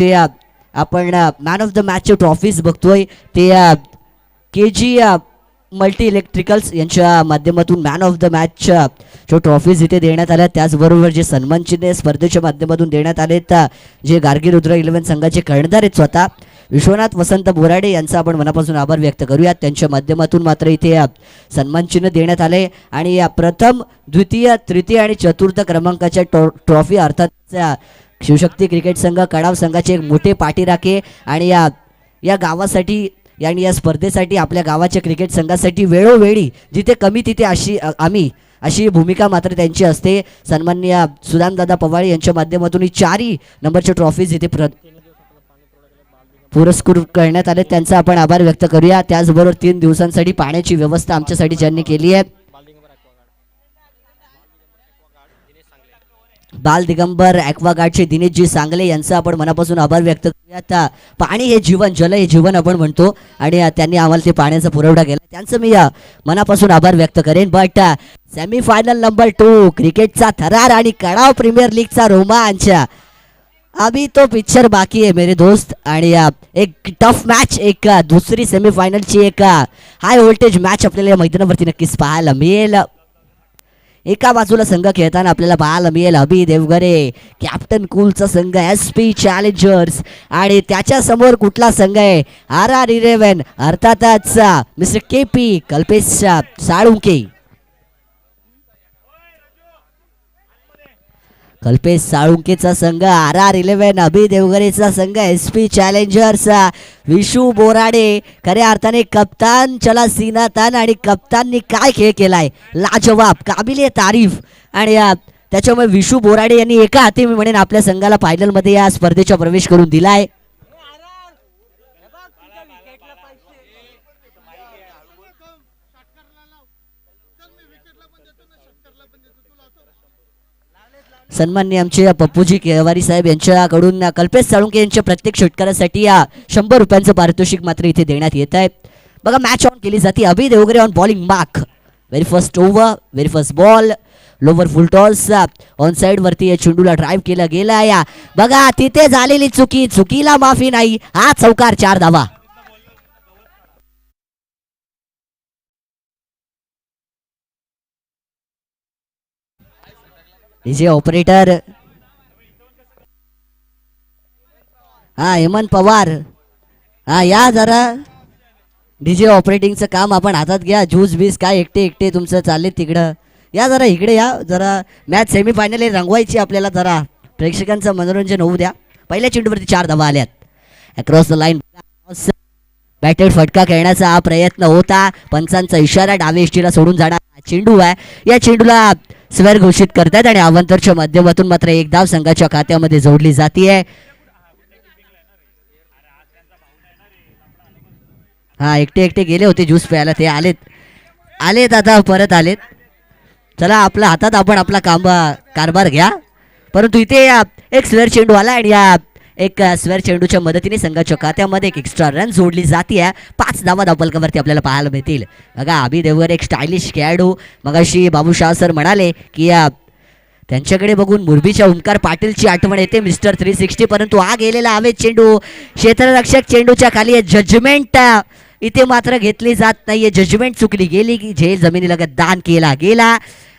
ते आपण man of the मॅचचे trophies बघतोय ते KG मल्टी इलेक्ट्रिकल्स यांच्या माध्यमातून मॅन ऑफ द मॅच जो ट्रॉफीज इथे देण्यात आल्या, त्याचबरोबर जे सन्मान चिन्ह स्पर्धेच्या माध्यमातून देण्यात आलेत, जे गार्गी रुद्र 11 संघाचे कर्णधार आहेत स्वतः विश्वनाथ वसंत बोराडे यांचा आपण मनापासून आभार व्यक्त करूयात. त्यांच्या माध्यमातून मात्र इथे सन्मान चिन्ह देण्यात आले आणि प्रथम द्वितीय तृतीय आणि चतुर्थ क्रमांकाच्या ट्रॉफी अर्थात शिवशक्ती क्रिकेट संघ कडाव संघाचे एक मोठे पाठीराखे आणि या गावासाठी आणि या स्पर्धेसाठी आपल्या गावाच्या क्रिकेट संघासाठी वेळोवेळी जिथे कमी तिथे अशी भूमिका मात्र त्यांची असते. सन्माननीय सुदामदादा पवार यांच्या माध्यमातून ही 4 नंबरच्या ट्रॉफीज इथे पुरस्कृत करण्यात आले. त्यांचा आपण आभार व्यक्त करूया. त्याचबरोबर 3 दिवसांसाठी पाण्याची व्यवस्था आमच्यासाठी ज्यांनी केली आहे, बाल दिगंबर ॲक्वागार्डचे दिनेशजी सांगले यांचा आपण मनापासून आभार व्यक्त करूयात. पाणी हे जीवन, जल हे जीवन आपण म्हणतो आणि त्यांनी आम्हाला ते पाण्याचा पुरवठा केला, त्यांचं मी मनापासून आभार व्यक्त करेन. बट सेमीफायनल नंबर 2 क्रिकेटचा थरार आणि कडाव प्रीमियर लीगचा रोमांच अभी तो पिक्चर बाकी है मेरे दोस्त. आणि एक टफ मॅच, एक दुसरी सेमीफायनलची एक हाय व्होल्टेज मॅच आपल्याला या मैदानावरती नक्कीच पाहायला मिळेल. एका बाजूला संघ खेळताना आपल्याला पाहायला मिळेल अभि देवगरे कॅप्टन कूलचा संघ SP चॅलेंजर्स आणि त्याच्या समोर कुठला संघ आहे, RR11 अर्थातच मिस्टर KP कल्पेश साळुंके. कल्पेश साळुंकेचा संघ RR11, अभि देवगरेचा संघ SP चॅलेंजर्स, विशू बोराडे खऱ्या अर्थाने कप्तान चला सीना तान आणि कप्ताननी काय खेळ केलाय, लाजवाब, काबिले तारीफ. आणि त्याच्यामुळे विशू बोराडे यांनी एका हाती मी म्हणेन आपल्या संघाला फायनलमध्ये या स्पर्धेचा प्रवेश करून दिलाय. सन्माननीय आमचे पप्पूजी केवारी साहेब यांच्याकडून कल्पेश साळुंके यांच्या प्रत्येक षटकारासाठी 100 रुपयांचं पारितोषिक मात्र इथे देण्यात येत आहे. बघा मॅच ऑन केली जाते. Abhi Devgare on bowling mark, very first over, very first ball, lower full toss on side वरती या चेंडूला ड्राईव्ह केला गेला. या बघा तिथे झालेली चुकीला माफी नाही, हा चौकार, 4 धावा. डीजे ऑपरेटर हेमंत पवार, या जरा डीजे ऑपरेटिंगचं काम आपण हातात घ्या. ज्यूस बीस काय एकटे तुमचं चालले तिकडं, या जरा इकडे या. जरा मॅच सेमीफायनल रंगवायची आपल्याला, जरा प्रेक्षकांचं मनोरंजन होऊ द्या. पहिल्या चेंडूवरती 4 धावा आल्यात. अक्रॉस द लाईन बॅटेड फटका खेळण्याचा हा प्रयत्न होता, पंचांचा इशारा, डावे एष्टीला सोडून जाणार चेंडू आहे. या चेंडूला स्वेर घोषित करतात आणि अवंतरच्या माध्यमातून मात्र एक धाव संघाच्या खात्यामध्ये जोडली जाते. एकटे गेले होते ज्यूस प्यायला, ते आलेत आता परत आलेत. चला आपल्या हातात आपण आपला कारभार घ्या. परंतु इथे एक स्वेर चेंडू आला आणि एक स्वेर चेंडूच्या मदतीने संघाच्या खात्यामध्ये एक एक्स्ट्रा रन जोडली जाते. 5 धावा धावफलकावरती आपल्याला पाहायला मिळतील. बघा अभि देवगरे एक स्टायलिश खेळाडू, मगाशी बाबूशाह सर म्हणाले की त्यांच्याकडे बघून मुरबीच्या ओंकार पाटीलची आठवण येते, मिस्टर 360. परंतु हा गेलेला हवेत चेंडू, क्षेत्ररक्षक चेंडूच्या खाली जजमेंट इथे मात्र घेतली जात नाहीये. जजमेंट चुकली गेली की झेल जमिनीलगत दान केला गेला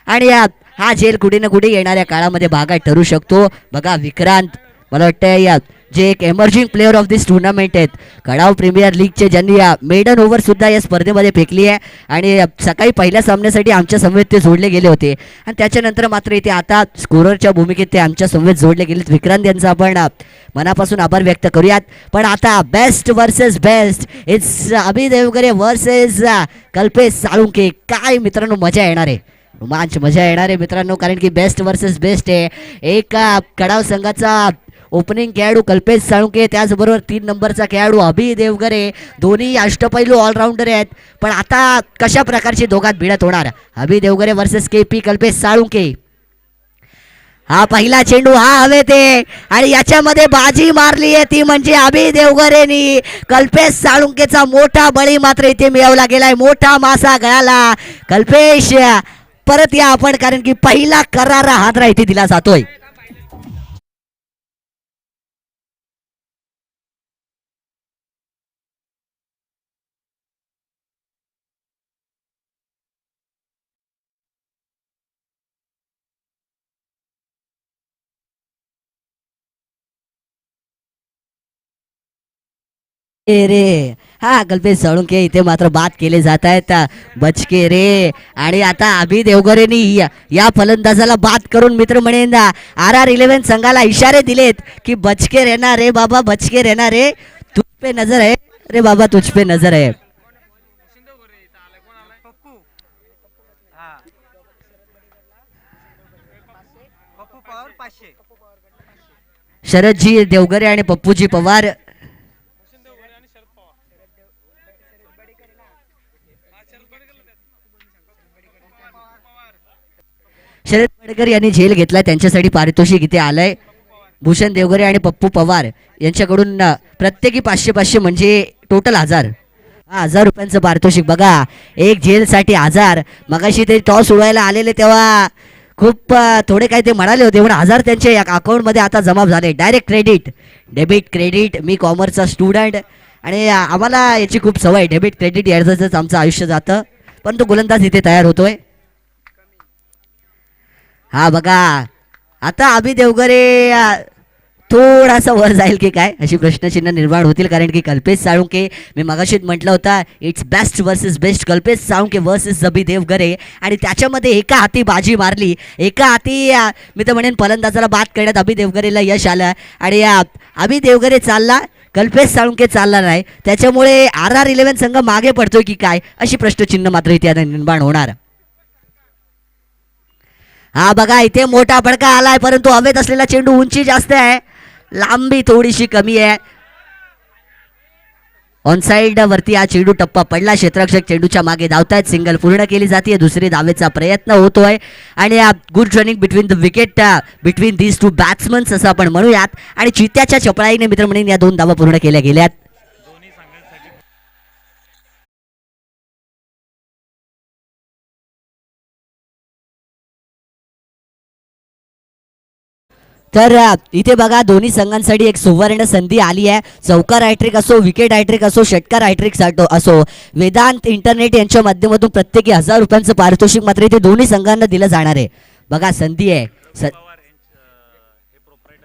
आणि हा झेल कुठे ना कुठे येणाऱ्या काळामध्ये भागात ठरू शकतो. बघा विक्रांत, मला वाटतं जे एक emerging player of this tournament आहेत, कडाव प्रीमियर लीगचे, ज्यांनी मेडन ओव्हर सुद्धा या स्पर्धेमध्ये फेकली आहे आणि सकाळी पहिल्या सामन्यासाठी आमच्या समवेत ते जोडले गेले होते आणि त्याच्यानंतर मात्र इथे आता स्कोररच्या भूमिकेत ते आमच्या समवेत जोडले गेलेत. विक्रांत यांचा आपण मनापासून आभार व्यक्त करूयात. पण आता best versus best, it's Abhi Devgare versus Kalpesh Salunke. काय मित्रांनो मजा येणार आहे, रोमांच मजा येणार आहे मित्रांनो, कारण की बेस्ट वर्सेस बेस्ट आहे. एक कडाव संघाचा ओपनिंग खेळाडू कल्पेश साळुंके, त्याचबरोबर 3 नंबरचा खेळाडू अभि देवगरे, दोन्ही अष्टपैलू ऑलराऊंडर आहेत. पण आता कशा प्रकारची दोघात भिडत होणार, अभि देवगरे वर्सेस KP कल्पेश साळुंके. हा पहिला चेंडू हवे ते आणि याच्यामध्ये बाजी मारली आहे ती म्हणजे अभि देवगरेनी. कल्पेश साळुंकेचा मोठा बळी मात्र इथे मिळवला गेलाय, मोठा मासा गळाला. कल्पेश परत या आपण, कारण की पहिला करारा हादरा इथे दिला जातोय. ए रे. हा कल्पेश साळुंके इथे मात्र बाद केले जात आहेत. बचके रे. आणि आता अभि देवगरेनी या फलंदाजाला बाद करून मित्र म्हणेन RR11 संघाला इशारे दिलेत की बचके रहना रे बाबा, बचके रहना रे, तुझ पे नजर है रे बाबा, तुझ पे नजर है. शरदजी देवगरे आणि पप्पूजी पवार. शरद पडकर यांनी झेल घेतला, त्यांच्यासाठी पारितोषिक इथे आलंय. भूषण देवगरे आणि पप्पू पवार यांच्याकडून प्रत्येकी 500 म्हणजे टोटल 1000. 1000 रुपयांचं पारितोषिक बघा. एक झेलसाठी 1000. मगाशी ते टॉस उडवायला आलेले तेव्हा खूप थोडे काही ते म्हणाले होते, पण 1000 त्यांच्या अकाउंटमध्ये आता जमा झाले. Direct credit, debit credit. मी कॉमर्सचा स्टुडंट आणि आम्हाला याची खूप सवय. डेबिट क्रेडिट यायचंच आमचं आयुष्य जातं. पण तो गोलंदाज इथे तयार होतोय. हा बघा. आता अभि देवगरे थोडासा वर जाईल की काय अशी प्रश्नचिन्ह निर्माण होतील, कारण की कल्पेश साळुंके, मी मगाशीच म्हटलं होतं, it's best versus best. Kalpesh Salunke versus Abhi Devgare. आणि त्याच्यामध्ये एका हाती बाजी मारली, एका हाती मी तर म्हणेन फलंदाजाला बाद करण्यात अभि देवगरेला यश आलं. आणि अभि देवगरे चालला, कल्पेश साळुंके चालला नाही. त्याच्यामुळे RR11 संघ मागे पडतोय की काय अशी प्रश्नचिन्ह मात्र इथे आता निर्माण होणार. हा बघा इथे मोठा फडका आलाय, परंतु हवेत असलेला चेंडू उंची जास्त आहे, लांबी थोडीशी कमी आहे. ऑनसाइड वरती हा चेंडू टप्पा पडला. क्षेत्ररक्षक चेंडूच्या मागे धावतायत. सिंगल पूर्ण केली जाते. दुसरी धावेचा प्रयत्न होतोय आणि good running between the wicket between these two batsmans असं आपण म्हणूयात. आणि चित्याच्या चपळाईने मित्र म्हणून या 2 धावा पूर्ण केल्या गेल्यात. तर इथे बघा दोन्ही संघांसाठी एक सुवर्ण संधी आली आहे. चौकार हॅट्रिक असो, विकेट हॅट्रिक असो, षटकार हॅट्रिक असो, वेदांत इंटरनेट यांच्या माध्यमातून प्रत्येकी 1000 रुपयांचं पारितोषिक मात्र इथे दोन्ही संघांना दिलं जाणार आहे. बघा संधी आहे.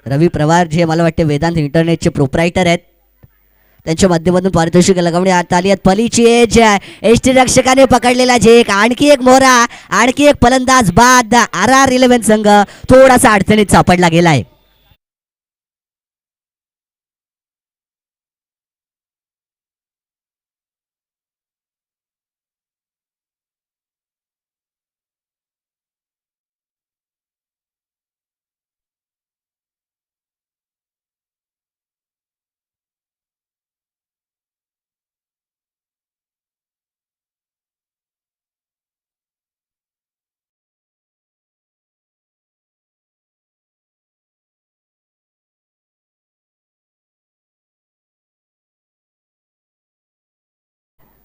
रवी पवार जे मला वाटते वेदांत इंटरनेटचे प्रोप्रायटर आहेत, त्यांच्या माध्यमातून पारितोषिक लगावण्यात आली आहेत. फलीची एज एसटी रक्षकाने पकडलेला झेक. आणखी एक मोहरा, आणखी एक फलंदाज बाद. RR11 संघ थोडासा अडचणीत सापडला गेलाय.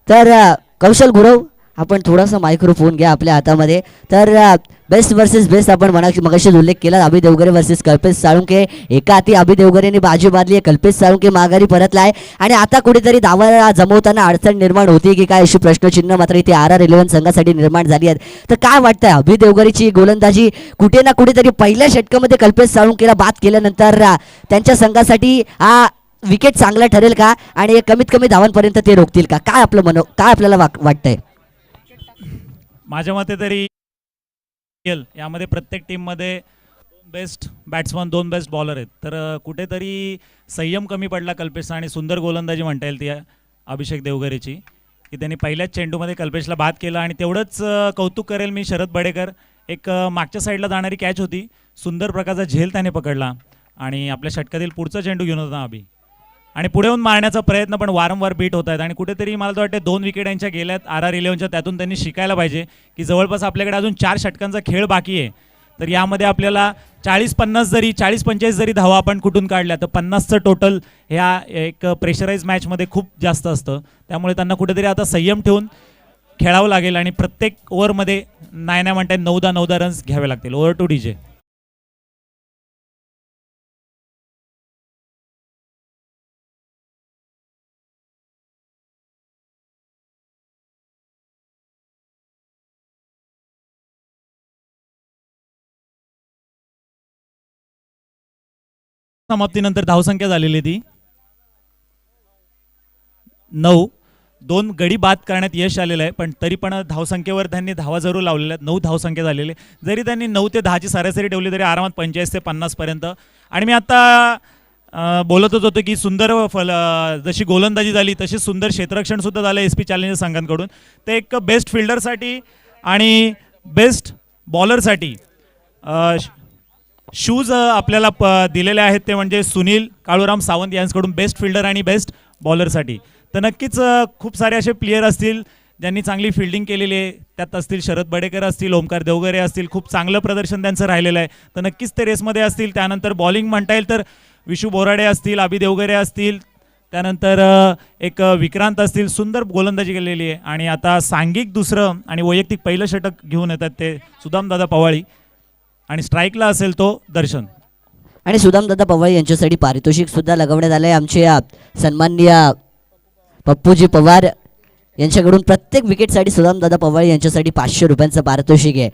तर कौशल गुरव, आपण थोडासा मायक्रोफोन घ्या आपल्या हातामध्ये. तर बेस्ट वर्सेस बेस्ट आपण मगाशीच उल्लेख केला. अभि देवगरे वर्सेस कल्पेश साळुंके. एका हाती अभि देवगरेने बाजी मारली आहे, कल्पेश साळुंके माघारी परतलाय. आणि आता कुठेतरी धावा जमवताना अडचण निर्माण होती की काय अशी प्रश्नचिन्ह मात्र इथे RR11 संघासाठी निर्माण झाली आहेत. तर काय वाटतंय अभि देवगरेची गोलंदाजी कुठे ना कुठेतरी पहिल्या षटकामध्ये कल्पेश साळुंकेला बाद केल्यानंतर त्यांच्या संघासाठी हा विकेट चांगला ठरेल का, आणि कमीत कमी धावांपर्यंत ते रोखतील का, काय आपलं काय आपल्याला वाटतंय? माझ्या मते तरी यामध्ये प्रत्येक टीममध्ये 2 बेस्ट बॅट्समन, 2 बेस्ट बॉलर आहेत. तर कुठेतरी संयम कमी पडला कल्पेशचा. आणि सुंदर गोलंदाजी म्हणता येईल ती अभिषेक देवगरेची, की त्यांनी पहिल्याच चेंडूमध्ये कल्पेशला बाद केला. आणि तेवढंच कौतुक करेल मी शरद बडेकर. एक मागच्या साईडला जाणारी कॅच होती, सुंदर प्रकारचा झेल त्याने पकडला आणि आपल्या षटकातील पुढचा चेंडू घेऊन होता अभि. आणि पुढे येऊन मारण्याचा प्रयत्न पण वारंवार बीट होत आहेत. आणि कुठेतरी मला तर वाटते 2 विकेट यांच्या गेल्यात RR11च्या. त्यातून त्यांनी शिकायला पाहिजे की जवळपास आपल्याकडे अजून 4 षटकांचा खेळ बाकी आहे. तर यामध्ये आपल्याला 40-50 जरी 40-45 जरी धावा आपण कुठून काढल्या तर 50चं टोटल ह्या एक प्रेशराईज मॅचमध्ये खूप जास्त असतं. त्यामुळे त्यांना कुठेतरी आता संयम ठेवून खेळावं लागेल आणि प्रत्येक ओव्हरमध्ये नाही म्हणता 9-10 रन्स घ्यावे लागतील. Over to DJ. समाप्तीनंतर धावसंख्या झालेली ती 9. 2 गडी बाद करण्यात यश आलेलं आहे, पण तरी पण धावसंख्येवर त्यांनी धावा जरूर लावलेल्या आहेत. 9 धावसंख्या झालेली आहे. जरी त्यांनी 9 ते 10ची सरासरी ठेवली तरी आरामात 45 ते 50 पर्यंत. आणि मी आता बोलतच होतो की सुंदर जशी गोलंदाजी झाली तशी सुंदर क्षेत्ररक्षण सुद्धा झालं एस पी चॅलेंजर्स संघांकडून. ते एक बेस्ट फिल्डरसाठी आणि बेस्ट बॉलरसाठी शूज आपल्याला दिलेले आहेत, ते म्हणजे सुनील काळूराम सावंत यांच्याकडून बेस्ट फिल्डर आणि बेस्ट बॉलरसाठी. तर नक्कीच खूप सारे असे प्लेयर असतील ज्यांनी चांगली फिल्डिंग केलेली आहे. त्यात असतील शरद बडेकर असतील, ओमकार देवगरे असतील, खूप चांगलं प्रदर्शन त्यांचं राहिलेलं आहे. तर नक्कीच ते रेसमध्ये असतील. त्यानंतर बॉलिंग म्हणता येईल तर विशू बोराडे असतील, अभि देवगरे असतील, त्यानंतर एक विक्रांत असतील. सुंदर गोलंदाजी केलेली आहे. आणि आता सांघिक दुसरं आणि वैयक्तिक पहिलं षटक घेऊन येतात ते सुदामदादा पवाळी, आणि स्ट्राईकला असेल तो दर्शन. आणि सुदामदादा पवार यांच्यासाठी पारितोषिक सुद्धा लगवण्यात आलं आहे. आमचे सन्माननीय पप्पूजी पवार यांच्याकडून प्रत्येक विकेटसाठी सुदामदादा पवार यांच्यासाठी 500 रुपयांचं पारितोषिक आहे.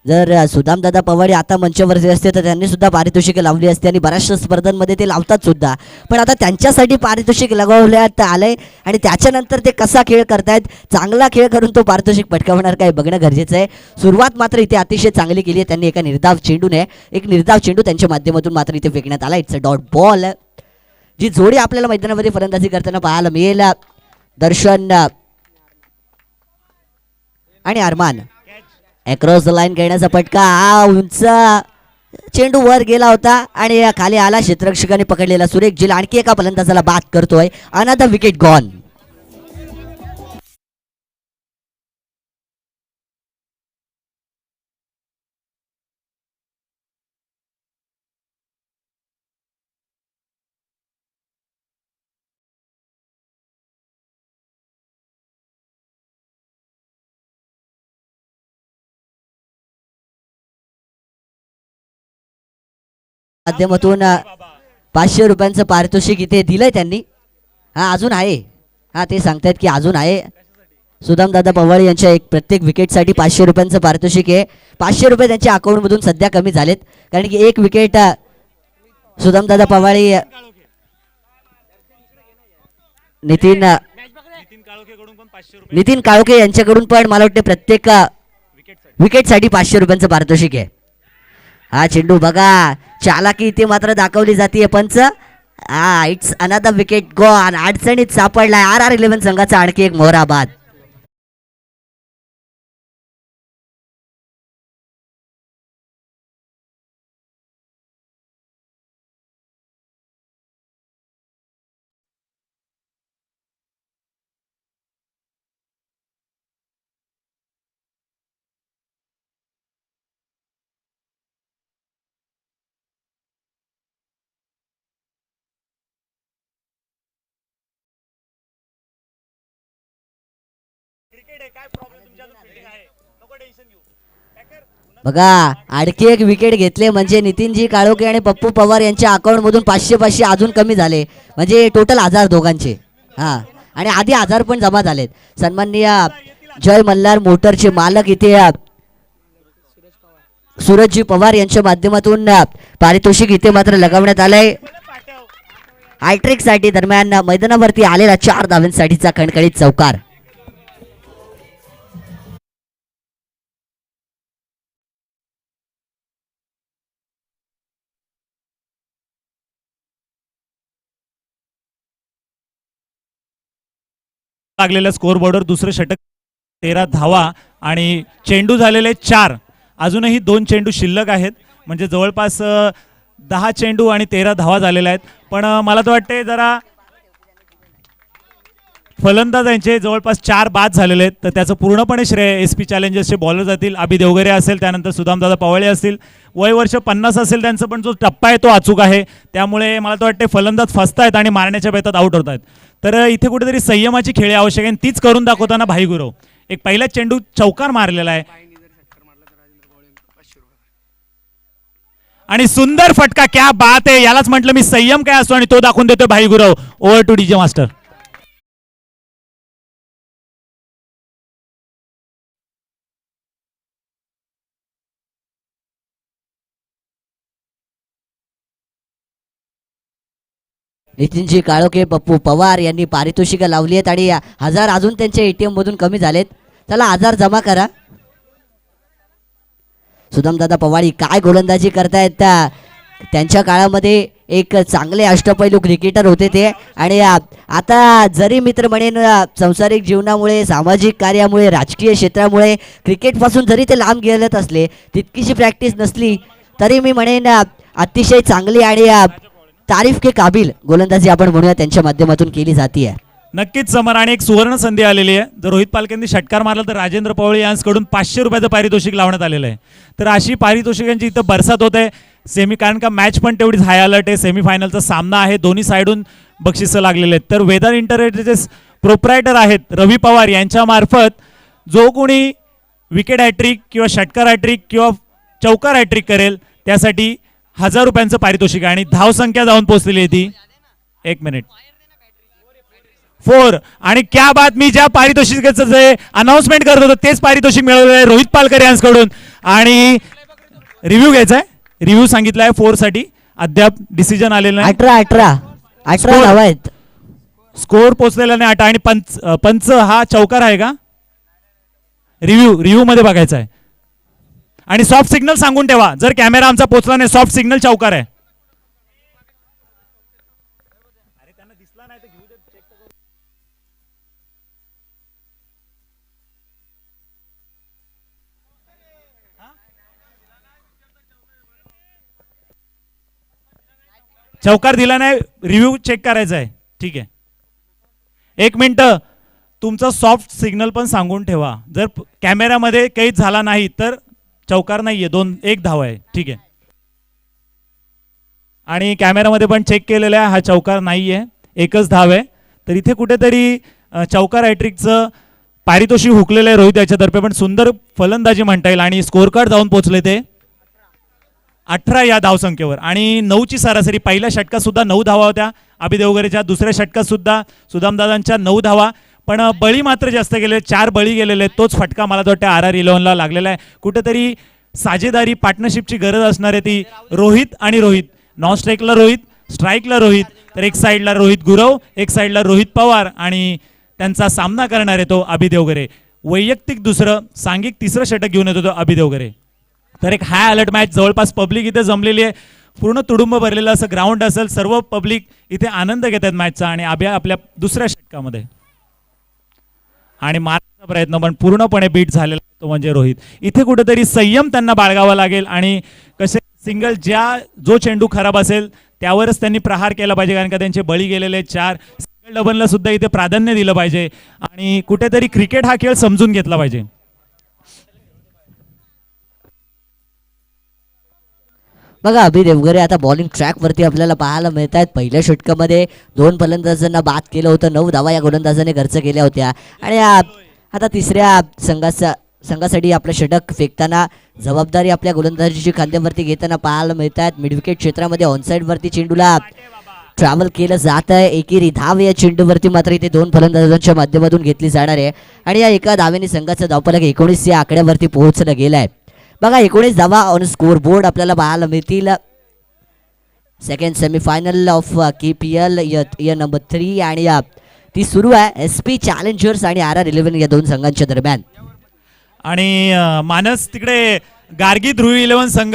जर सुदामदादा पवार आता मंचावरती असते तर त्यांनी सुद्धा पारितोषिके लावली असते आणि बऱ्याचशा स्पर्धांमध्ये ते लावतात सुद्धा. पण आता त्यांच्यासाठी पारितोषिक लगवण्यात आलंय आणि त्याच्यानंतर ते कसा खेळ करतायत, चांगला खेळ करून तो पारितोषिक पटकावणार काय बघणं गरजेचं आहे. सुरुवात मात्र इथे अतिशय चांगली केली आहे त्यांनी. एका निर्धाव चेंडूने एक निर्धाव चेंडू त्यांच्या माध्यमातून मात्र इथे फेकण्यात आला. It's a dot ball. जी जोडी आपल्याला मैदानामध्ये फलंदाजी करताना पाहायला मिळेल, दर्शन आणि अरमान. अक्रॉस द लाईन खेळण्याचा फटका, हा उंच चेंडू वर गेला होता आणि खाली आला. क्षेत्ररक्षकाने पकडलेला सुरेख झेल आणखी एका फलंदाजाला बाद करतोय. Another wicket gone. माध्यमातून 500 रुपयांचं पारितोषिक इथे दिलंय त्यांनी. हा अजून आहे, हा ते सांगतायत की अजून आहे. सुदामदादा पवार यांच्या एक प्रत्येक विकेटसाठी 500 रुपयांचं पारितोषिक आहे. 500 रुपये त्यांच्या अकाउंटमधून सध्या कमी झालेत कारण की एक विकेट सुदामदादा पवाळी नितीन काळोखे यांच्याकडून पण मला वाटते प्रत्येक विकेटसाठी 500 रुपयांचं पारितोषिक आहे. हा चेंडू बघा, चालाकी इथे मात्र दाखवली जाते पंच. हा इट्स अनदर विकेट गॉन. अडचणीत सापडलाय RR11 संघाचा आणखी एक मोहरा बाद. बघा आणखी एक विकेट घेतले म्हणजे नितीनजी काळोखे आणि पप्पू पवार यांच्या अकाउंटमधून 500 अजून कमी झाले. म्हणजे टोटल 1000 दोघांचे. हा आणि आधी 1000 पण जमा झालेत. सन्माननीय जय मल्हार मोटरचे मालक इथे सूरजजी पवार यांच्या माध्यमातून पारितोषिक इथे मात्र लगवण्यात आलंय. हायट्रिक साठी दरम्यान मैदानावरती आलेला 4 धावांसाठीचा खणखणीत चौकार. लागलेल्या स्कोर बोर्डवर दुसरं षटक 13 धावा आणि चेंडू झालेले 4. अजूनही 2 चेंडू शिल्लक आहेत, म्हणजे जवळपास 10 चेंडू आणि 13 धावा झालेल्या आहेत. पण मला तर वाटते जरा फलंदाजांचे जवळपास 4 बाद झालेले आहेत, तर त्याचं पूर्णपणे श्रेय एस पी चॅलेंजर्सचे बॉलर जातील. अभि देवगरे असेल, त्यानंतर सुदामदादा पवाळे असतील. वय वर्ष 50 असेल त्यांचं, पण जो टप्पा आहे तो अचूक आहे. त्यामुळे मला तर वाटते फलंदाज फसतायत आणि मारण्याच्या बेतात आउट होत आहेत. तर इथे कुठेतरी संयमाची खेळी आवश्यक आहे. तीच करून दाखवताना भाई गुरव एक पहिला चेंडू चौकार मारलेला आहे आणि सुंदर फटका. क्या बात आहे, यालाच म्हटलं मी संयम काय असतो आणि तो दाखवून देतोय भाई Gurav. Over to DJ master. Nitinji Kalokhe, Pappu Pawar यांनी पारितोषिकं लावली आहेत आणि 1000 अजून त्यांच्या ATM मधून कमी झालेत. चला 1000 जमा करा. सुदामदादा पवाडी काय गोलंदाजी करतायत. त्यांच्या काळामध्ये एक चांगले अष्टपैलू क्रिकेटर होते ते. आणि आता जरी मित्र म्हणेन सांसारिक जीवनामुळे, सामाजिक कार्यामुळे, राजकीय क्षेत्रामुळे क्रिकेटपासून जरी ते लांब गेलेत असले, तितकीशी प्रॅक्टिस नसली तरी मी म्हणेन अतिशय चांगली आणि तारीफ के काबिल गोलंदाजी आपण म्हणूया त्यांच्या माध्यमातून केली जाते. नक्कीच समर, आणि एक सुवर्ण संधी आलेली आहे. जर रोहित पालकेंनी षटकार मारला तर राजेंद्र पवळे यांच्याकडून 500 रुपयाचं पारितोषिक लावण्यात आलेलं आहे. तर अशी पारितोषिकांची इथं बरसात होत आहे. कारण का मॅच पण तेवढीच हाय अलर्ट आहे. सेमीफायनलचा सामना आहे, दोन्ही साईडून बक्षिसं लागलेले आहेत. तर वेदार इंटरनेटचे प्रोप्रायटर आहेत रवी पवार यांच्या मार्फत जो कोणी विकेट हॅट्रिक किंवा षटकार हॅट्रिक किंवा चौकार हॅट्रिक करेल त्यासाठी 1000 रुपयांचं पारितोषिक आहे. आणि धावसंख्या जाऊन पोहोचलेली आहे ती 1 मिनिट 4. आणि क्या बात, मी ज्या पारितोषिकाचं जे अनाउन्समेंट करत होतो तेच पारितोषिक मिळवलेलं आहे रोहित पालकर यांच्याकडून. आणि रिव्ह्यू घ्यायचा आहे, रिव्ह्यू सांगितला आहे 4 साठी. अद्याप डिसिजन आलेलं नाही. 18 धावा आहेत. स्कोर पोहोचलेला नाही 8. आणि पंच हा चौकार आहे का? रिव्ह्यू मध्ये बघायचा आहे. आणि सॉफ्ट सिग्नल सांगून ठेवा, जर कॅमेरा आमचा पोहोचला नाही सॉफ्ट सिग्नल चौकार आहे. चौकार दिला नाही, रिव्ह्यू चेक करायचा आहे. ठीक आहे, 1 मिनिट. तुमचा सॉफ्ट सिग्नल पण सांगून ठेवा, जर कॅमेऱ्यामध्ये काहीच झाला नाही तर चौकार नाहीये, 1 धाव आहे. ठीक आहे, आणि कॅमेऱ्यामध्ये पण चेक केलेला आहे, हा चौकार नाहीये, 1च धाव आहे. तर इथे कुठेतरी चौकार हॅट्रिकचं पारितोषिक हुकलेलं आहे रोहित याच्यातर्फे. पण सुंदर फलंदाजी म्हणता येईल. आणि स्कोर कार्ड जाऊन पोहोचले ते 18 या धावसंख्येवर. आणि 9ची सरासरी. पहिल्या षटकात सुद्धा 9 धावा होत्या अभि देवगरेच्या, दुसऱ्या षटकात सुद्धा सुदामदादांच्या 9 धावा. पण बळी मात्र जास्त गेले, 4 बळी गेलेले. तोच फटका मला वाटतं RR 11ला लागलेला आहे. कुठेतरी साजेदारी पार्टनरशिपची गरज असणार आहे ती. रोहित आणि रोहित, नॉन स्ट्राईकला रोहित, स्ट्राईकला रोहित. तर एक साईडला रोहित गुरव, एक साईडला रोहित पवार, आणि त्यांचा सामना करणार आहे तो अभि देवगरे. वैयक्तिक दुसरं, सांघिक तिसरं षटक घेऊन येतो तो अभि देवगरे. तर एक हाय अलर्ट मॅच. जवळपास पब्लिक इथे जमलेली आहे, पूर्ण तुडुंब भरलेलं असं ग्राउंड असेल. सर्व पब्लिक इथे आनंद घेतात मॅचचा. आणि आपल्या दुसऱ्या षटकामध्ये आणि मारण्याचा प्रयत्न पण पूर्णपणे बीट झालेला तो म्हणजे रोहित. इथे कुठेतरी संयम त्यांना बाळगावा लागेल. आणि कसे सिंगल, जो चेंडू खराब असेल त्यावरच त्यांनी प्रहार केला पाहिजे, कारण का त्यांचे बळी गेलेले 4. सिंगल डबलला सुद्धा इथे प्राधान्य दिलं पाहिजे. आणि कुठेतरी क्रिकेट हा खेळ समजून घेतला पाहिजे. बघा अभि देवगरे आता बॉलिंग ट्रॅकवरती आपल्याला पाहायला मिळत आहेत. पहिल्या षटकामध्ये 2 फलंदाजांना बाद केलं होतं, 9 धावा या गोलंदाजाने खर्च केल्या होत्या. आणि आता तिसऱ्या संघासाठी आपलं षटक फेकताना जबाबदारी आपल्या गोलंदाजीची खांद्यावरती घेताना पाहायला मिळत आहेत. मिडविकेट क्षेत्रामध्ये ऑनसाईडवरती चेंडूला ट्रॅव्हल केलं जात आहे. एकेरी धाव या चेंडूवरती मात्र इथे 2 फलंदाजांच्या माध्यमातून घेतली जाणार आहे. आणि या एका धावेने संघाचा धावफलक 19 या आकड्यावरती पोहोचलं गेलं आहे. बघा 19 धावा ऑन स्कोर बोर्ड आपल्याला पाहायला मिळतील. Second semifinal of KPL year number 3. आणि ती सुरू आहे SP चॅलेंजर्स आणि RR 11 या 2 संघांच्या दरम्यान. आणि मानस तिकडे गार्गी ध्रुवी 11 संघ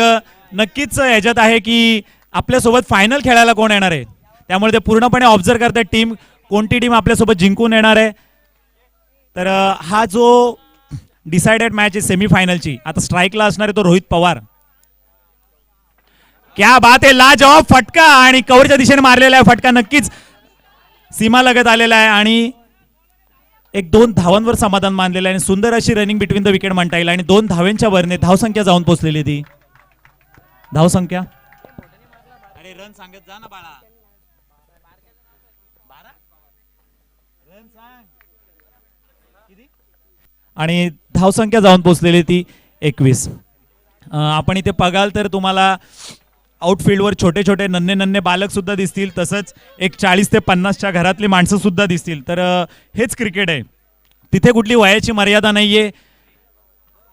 नक्कीच ह्याच्यात आहे की आपल्यासोबत फायनल खेळायला कोण येणार आहे. त्यामुळे ते पूर्णपणे ऑब्झर्व करतात टीम, कोणती टीम आपल्यासोबत जिंकून येणार आहे. तर हा जो डिसाइडेड मॅच आहे सेमीफायनलची, आता स्ट्राईकला असणार आहे तो रोहित पवार. क्या बात आहे, लाजवाब फटका. आणि कव्हरच्या दिशेने मारलेला आहे फटका, नक्कीच सीमा लगत आलेला आहे. आणि 1-2 धावांवर समाधान मानलेलं आहे. आणि सुंदर अशी रनिंग बिटवीन द विकेट म्हणता येईल. आणि 2 धावेंच्या वरने धावसंख्या जाऊन पोहोचलेली ती धावसंख्या. अरे रन सांगत जा ना बाळा, 12 रन सांग. आणि धावसंख्या जाऊन पोहोचलेली ती 21. आपण इथे बघाल तर तुम्हाला आउटफील्डवर छोटे छोटे नन्हे बालक सुद्धा दिसतील. तसंच एक 40 ते 50च्या घरातली माणसं सुद्धा दिसतील. तर हेच क्रिकेट आहे, तिथे कुठली वयाची मर्यादा नाहीये,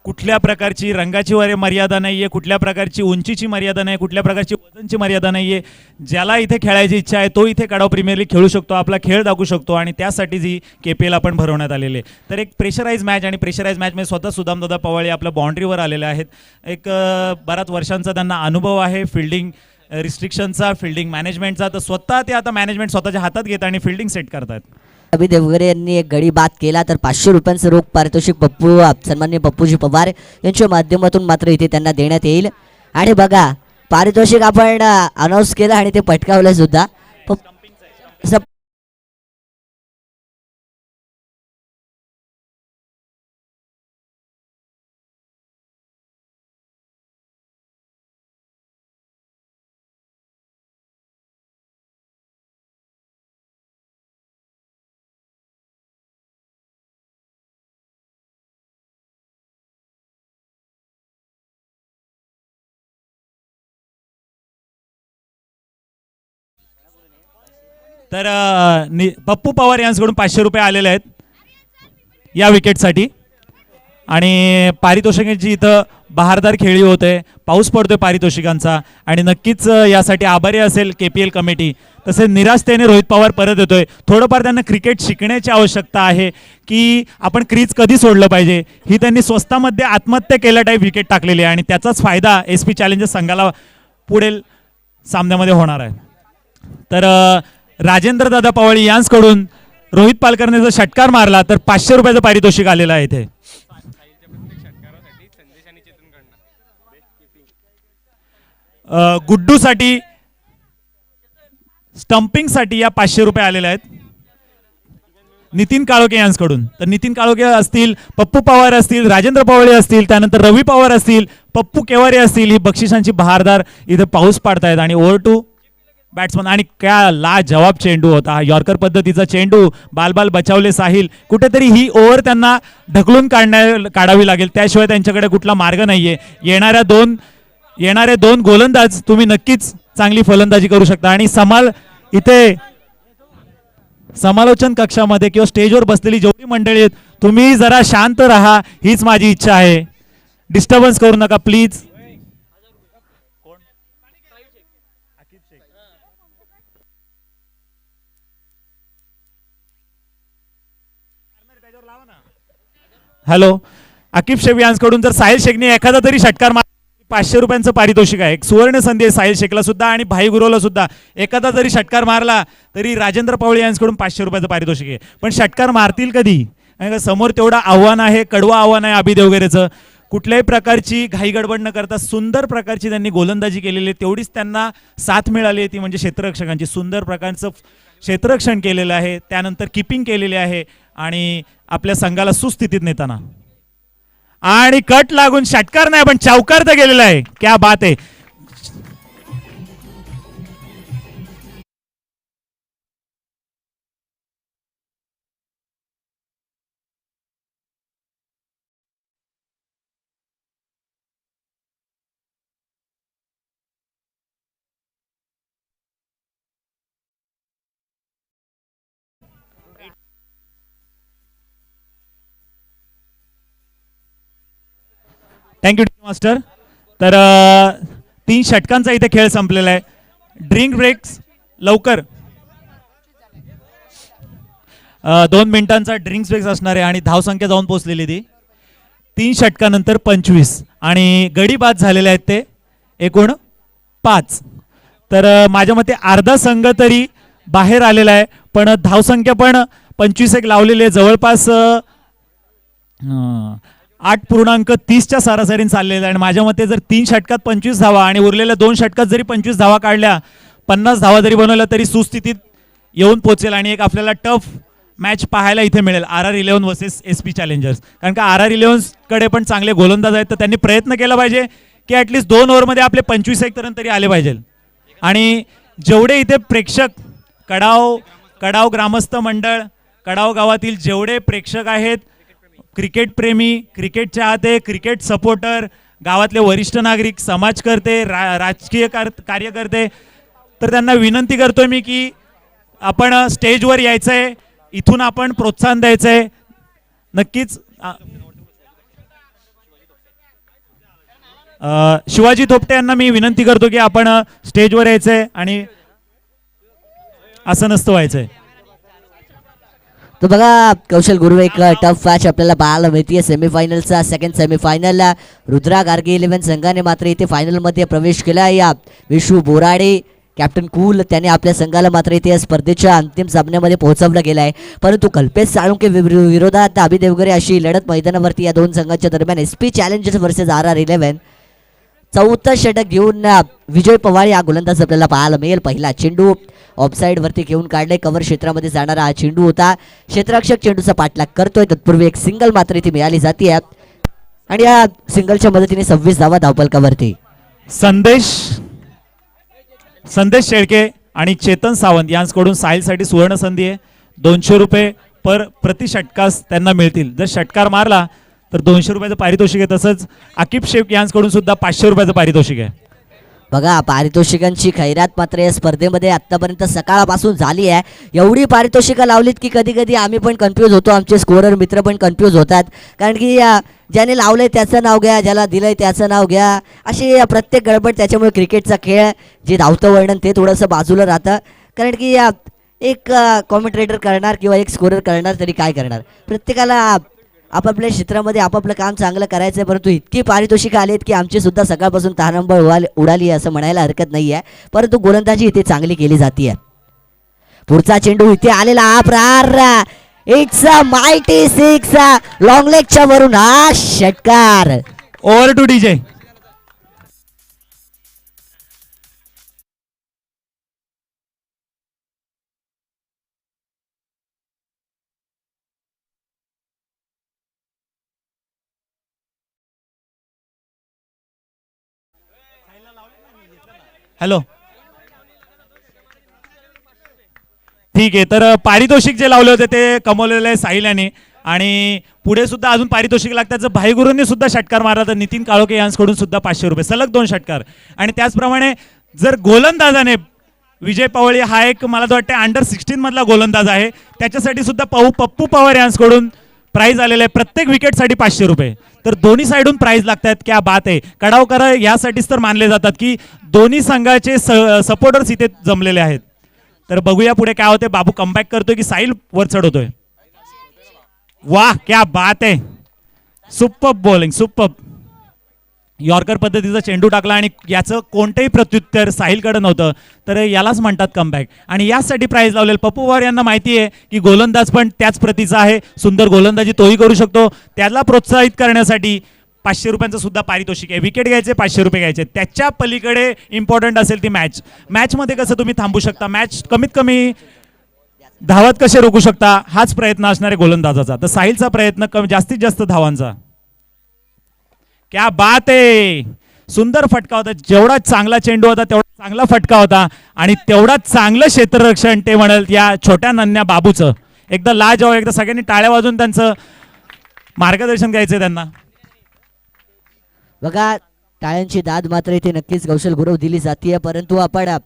कुठल्या प्रकारची रंगाची मर्यादा नाही आहे, कुठल्या प्रकारची उंचीची मर्यादा नाही, कुठल्या प्रकारची वजनची मर्यादा नाही आहे. ज्याला इथे खेळायची इच्छा आहे तो इथे कडाव प्रीमियर लीग खेळू शकतो, आपला खेळ दाखवू शकतो आणि त्यासाठीच ही KPL आपण भरवण्यात आलेले आहे. तर एक प्रेशराईज मॅच आणि प्रेशराईज मॅचमध्ये स्वतः सुदामदादा पवाळे आपल्या बाउंड्रीवर आलेले आहेत. एक बराच वर्षांचा त्यांना अनुभव आहे फिल्डिंग रिस्ट्रिक्शनचा, फिल्डिंग मॅनेजमेंटचा. तर स्वतः ते आता मॅनेजमेंट स्वतःच्या हातात घेत आणि फिल्डिंग सेट करतात. अभि देवगरे यांनी एक गडी बाद केला तर 500 रुपयांचं रोख पारितोषिक सन्माननीय पप्पूजी पवार यांच्या माध्यमातून मात्र इथे त्यांना देण्यात येईल. आणि बघा पारितोषिक आपण अनाऊन्स केलं आणि ते पटकावलं सुद्धा. तर पप्पू पवार यांच्याकडून 500 रुपये आलेले आहेत या विकेटसाठी. आणि पारितोषिकांची इथं बहारदार खेळी होते, पाऊस पडतोय पारितोषिकांचा आणि नक्कीच यासाठी आभारी असेल KPL कमिटी. तसेच निराशतेने रोहित पवार परत येतोय. थोडंफार त्यांना क्रिकेट शिकण्याची आवश्यकता आहे की आपण क्रीज कधी सोडलं पाहिजे. ही त्यांनी स्वस्तामध्ये आत्महत्या केल्या टाईप विकेट टाकलेली आहे आणि त्याचाच फायदा SP चॅलेंजर्स संघाला पुढील सामन्यामध्ये होणार आहे. तर राजेंद्र दादा पवाळी यांच्याकडून रोहित पालकरने जर षटकार मारला तर 500 रुपयाचं पारितोषिक आलेलं आहे इथे. गुड्डूसाठी स्टंपिंगसाठी या 500 रुपये आलेले आहेत नितीन काळोखे यांच्याकडून. तर नितीन काळोखे असतील, पप्पू पवार असतील, राजेंद्र पवाळे असतील, त्यानंतर रवी पवार असतील, पप्पू केवारे असतील, ही बक्षिसांची बहारदार इथे पाऊस पाडतायत. आणि ओव्हर टू बॅट्समन आणि क्या लाजवाब चेंडू होता हा, यॉर्कर पद्धतीचा चेंडू. बाल बचावले साहिल. कुठेतरी ही ओव्हर त्यांना ढकलून काढावी लागेल, त्याशिवाय त्यांच्याकडे कुठला मार्ग नाहीये. येणारे दोन गोलंदाज तुम्ही नक्कीच चांगली फलंदाजी करू शकता. आणि इथे समालोचन कक्षामध्ये किंवा स्टेजवर बसलेली जेवढी मंडळी आहेत तुम्ही जरा शांत राहा, हीच माझी इच्छा आहे. डिस्टर्बन्स करू नका प्लीज. हॅलो, आकिब शेख यांच्याकडून जर साहिल शेखने एखादा तरी षटकार मार 500 रुपयांचं पारितोषिक आहे. एक सुवर्ण संधी आहे साहिल शेखला सुद्धा आणि भाई गुरुला सुद्धा. एखादा जरी षटकार मारला तरी राजेंद्र पवाळे यांच्याकडून 500 रुपयाचं पारितोषिक आहे. पण षटकार मारतील कधी? समोर तेवढं आव्हान आहे, कडवं आव्हान आहे अभि देवगरेचं. कुठल्याही प्रकारची घाई गडबड न करता सुंदर प्रकारची त्यांनी गोलंदाजी केलेली आहे. तेवढीच त्यांना साथ मिळाली आहे ती म्हणजे क्षेत्ररक्षकांची. सुंदर प्रकारचं क्षेत्ररक्षण केलेलं आहे, त्यानंतर किपिंग केलेली आहे आणि आपल्या संघाला सुस्थितीत नेताना. आणि कट लागून षटकार नाही पण चौकार तर गेलेला आहे. क्या बात आहे. Thank you master. तर 3 षटकांचा इथे खेळ संपलेला आहे. ड्रिंक ब्रेक्स लवकर 2 मिनिटांचा ड्रिंक्स ब्रेक्स असणार आहे आणि धावसंख्या जाऊन पोहोचलेली ती 3 षटकानंतर 25 आणि गडी बाद झालेले आहेत ते एकूण 5. तर माझ्या मते अर्धा संघ तरी बाहेर आलेला आहे पण धावसंख्या पण 25 एक लावलेली आहे. जवळपास 8.30च्या सरासरीने चाललेलं आहे. आणि माझ्या मते जर 3 षटकात 25 धावा आणि उरलेल्या 2 षटकात जरी 25 धावा काढल्या, 50 धावा जरी बनवल्या तरी सुस्थितीत येऊन पोहोचेल आणि एक आपल्याला टफ मॅच पाहायला इथे मिळेल. RR11 versus SP challengers. कारण का RR11 कडे पण चांगले गोलंदाज आहेत तर त्यांनी प्रयत्न केला पाहिजे की ॲटलिस्ट 2 ओव्हरमध्ये आपले 25 एक तरी आले पाहिजे. आणि जेवढे इथे प्रेक्षक कडाव ग्रामस्थ मंडळ, कडाव गावातील जेवढे प्रेक्षक आहेत, क्रिकेट प्रेमी, क्रिकेट चाहते, क्रिकेट सपोर्टर, गावातले वरिष्ठ नागरिक, समाजकर्ते, राजकीय कार्यकर्ते, तर त्यांना विनंती करतोय मी की आपण स्टेजवर यायचं आहे, इथून आपण प्रोत्साहन द्यायचं आहे. नक्कीच शिवाजी थोपटे यांना मी विनंती करतो की आपण स्टेजवर यायचंय आणि असं नसतं व्हायचंय. तो बघा कौशल गुरु एक टफ मॅच आपल्याला पाहायला मिळते. सेमीफायनलचा सेकंड सेमीफायनल रुद्रा गार्गे 11 संघाने मात्र इथे फायनलमध्ये प्रवेश केला. या विशू बोराडे कॅप्टन कूल त्याने आपल्या संघाला मात्र इथे या स्पर्धेच्या अंतिम सामन्यामध्ये पोहोचवलं गेलं आहे. परंतु कल्पेश साळुंके विरोधात अभि देवगरे अशी लढत मैदानावरती या दोन संघांच्या दरम्यान SP चॅलेंजर्स वर्सेस RR11. चौथं षटक घेऊन विजय पवार हा गोलंदाज आपल्याला पाहायला मिळेल. पहिला चेंडू ऑफसाईड वरती घेऊन काढले. कव्हर क्षेत्रामध्ये जाणारा हा चेंडू होता. क्षेत्ररक्षक चेंडूचा पाठलाग करतोय. तत्पूर्वी एक सिंगल मात्र इथे मिळाली जाते आणि या सिंगलच्या मदतीने 26 धावा धावपलकावरती. संदेश शेळके आणि चेतन सावंत यांच्याकडून साहिलसाठी सुवर्ण संधी आहे. 200 रुपये प्रति षटकास त्यांना मिळतील. जर षटकार मारला तर 200 रुपयाचं पारितोषिक आहे. तसंच आकिब शेख यांच्याकडून सुद्धा 500 रुपयाचं पारितोषिक आहे. बघा पारितोषिकांची खैरात मात्र या स्पर्धेमध्ये आत्तापर्यंत सकाळपासून झाली आहे. एवढी पारितोषिकं लावलीत की कधी कधी आम्ही पण कन्फ्यूज होतो. आमचे स्कोरर मित्र पण कन्फ्यूज होतात. कारण की ज्याने लावलंय त्याचं नाव घ्या, ज्याला दिलंय त्याचं नाव घ्या, अशी प्रत्येक गडबड. त्याच्यामुळे क्रिकेटचा खेळ जे धावतं वर्णन ते थोडंसं बाजूला राहतं. कारण की एक कॉमेंट्रेटर करणार किंवा एक स्कोरर करणार तरी काय करणार. प्रत्येकाला आपापल्या क्षेत्रामध्ये आपापलं काम चांगलं करायचं आहे. परंतु इतकी पारितोषिकं आलीत की आमची सुद्धा सकाळपासून तारंबळ उडाली असं म्हणायला हरकत नाही आहे. परंतु गोलंदाजी इथे चांगली केली जाते. पुढचा चेंडू इथे आलेला हा प्रहार. इट्स अ मायटी 6 लॉंग लेगच्या वरून हा षटकार. Over to DJ. हॅलो ठीक आहे. तर पारितोषिक जे लावले होते ते कमवलेले आहे साहिल यांनी आणि पुढे सुद्धा अजून पारितोषिक लागतात. जर भाईगुरूंनी सुद्धा षटकार मारला तर नितीन काळोखे यांच्याकडून सुद्धा 500 रुपये सलग 2 षटकार. आणि त्याचप्रमाणे जर गोलंदाजाने विजय पवळी हा एक मला वाटतं अंडर 16 मधला गोलंदाज आहे. त्याच्यासाठी सुद्धा पप्पू पवार यांच्याकडून प्राइज आलेलं आहे. प्रत्येक विकेटसाठी 500 रुपये. तर दोन्ही साईडून प्राइज लागतात. क्या बात आहे. कडावकर यासाठीच तर मानले जातात की दोन्ही संघाचे सपोर्टर्स इथे जमलेले आहेत. तर बघूया पुढे काय होते. बाबू कमबॅक करतोय की साहिल वर चढवतोय. वाह क्या बात आहे. Superb bowling superb. यॉर्कर पद्धतीचा चेंडू टाकला आणि याचं कोणतंही प्रत्युत्तर साहिलकडे नव्हतं. तर यालाच म्हणतात कमबॅक. आणि यासाठी प्राइज लावलेलं पप्पू पवार यांना माहिती आहे की गोलंदाज पण त्याच प्रतीचा आहे. सुंदर गोलंदाजी तोही करू शकतो. त्याला प्रोत्साहित करण्यासाठी 500 रुपयांचं सुद्धा पारितोषिक आहे. विकेट घ्यायचे 500 रुपये घ्यायचे. त्याच्या पलीकडे इम्पॉर्टंट असेल ती मॅचमध्ये कसं तुम्ही थांबू शकता, मॅच कमीत कमी धावत कसे रोखू शकता, हाच प्रयत्न असणार आहे गोलंदाजाचा. तर साहिलचा प्रयत्न जास्तीत जास्त धावांचा. क्या बात आहे. सुंदर फटका होता. जेवढा चांगला चेंडू होता तेवढा चांगला फटका होता आणि तेवढा चांगलं क्षेत्ररक्षण ते म्हणाल या छोट्या नन्या बाबूचं. एकदा लाजवाब. एकदा सगळ्यांनी टाळ्या वाजून त्यांचं मार्गदर्शन करायचं त्यांना. बघा टाळ्यांची दाद मात्र इथे नक्कीच कौशल गुरव दिली जाते. परंतु आपण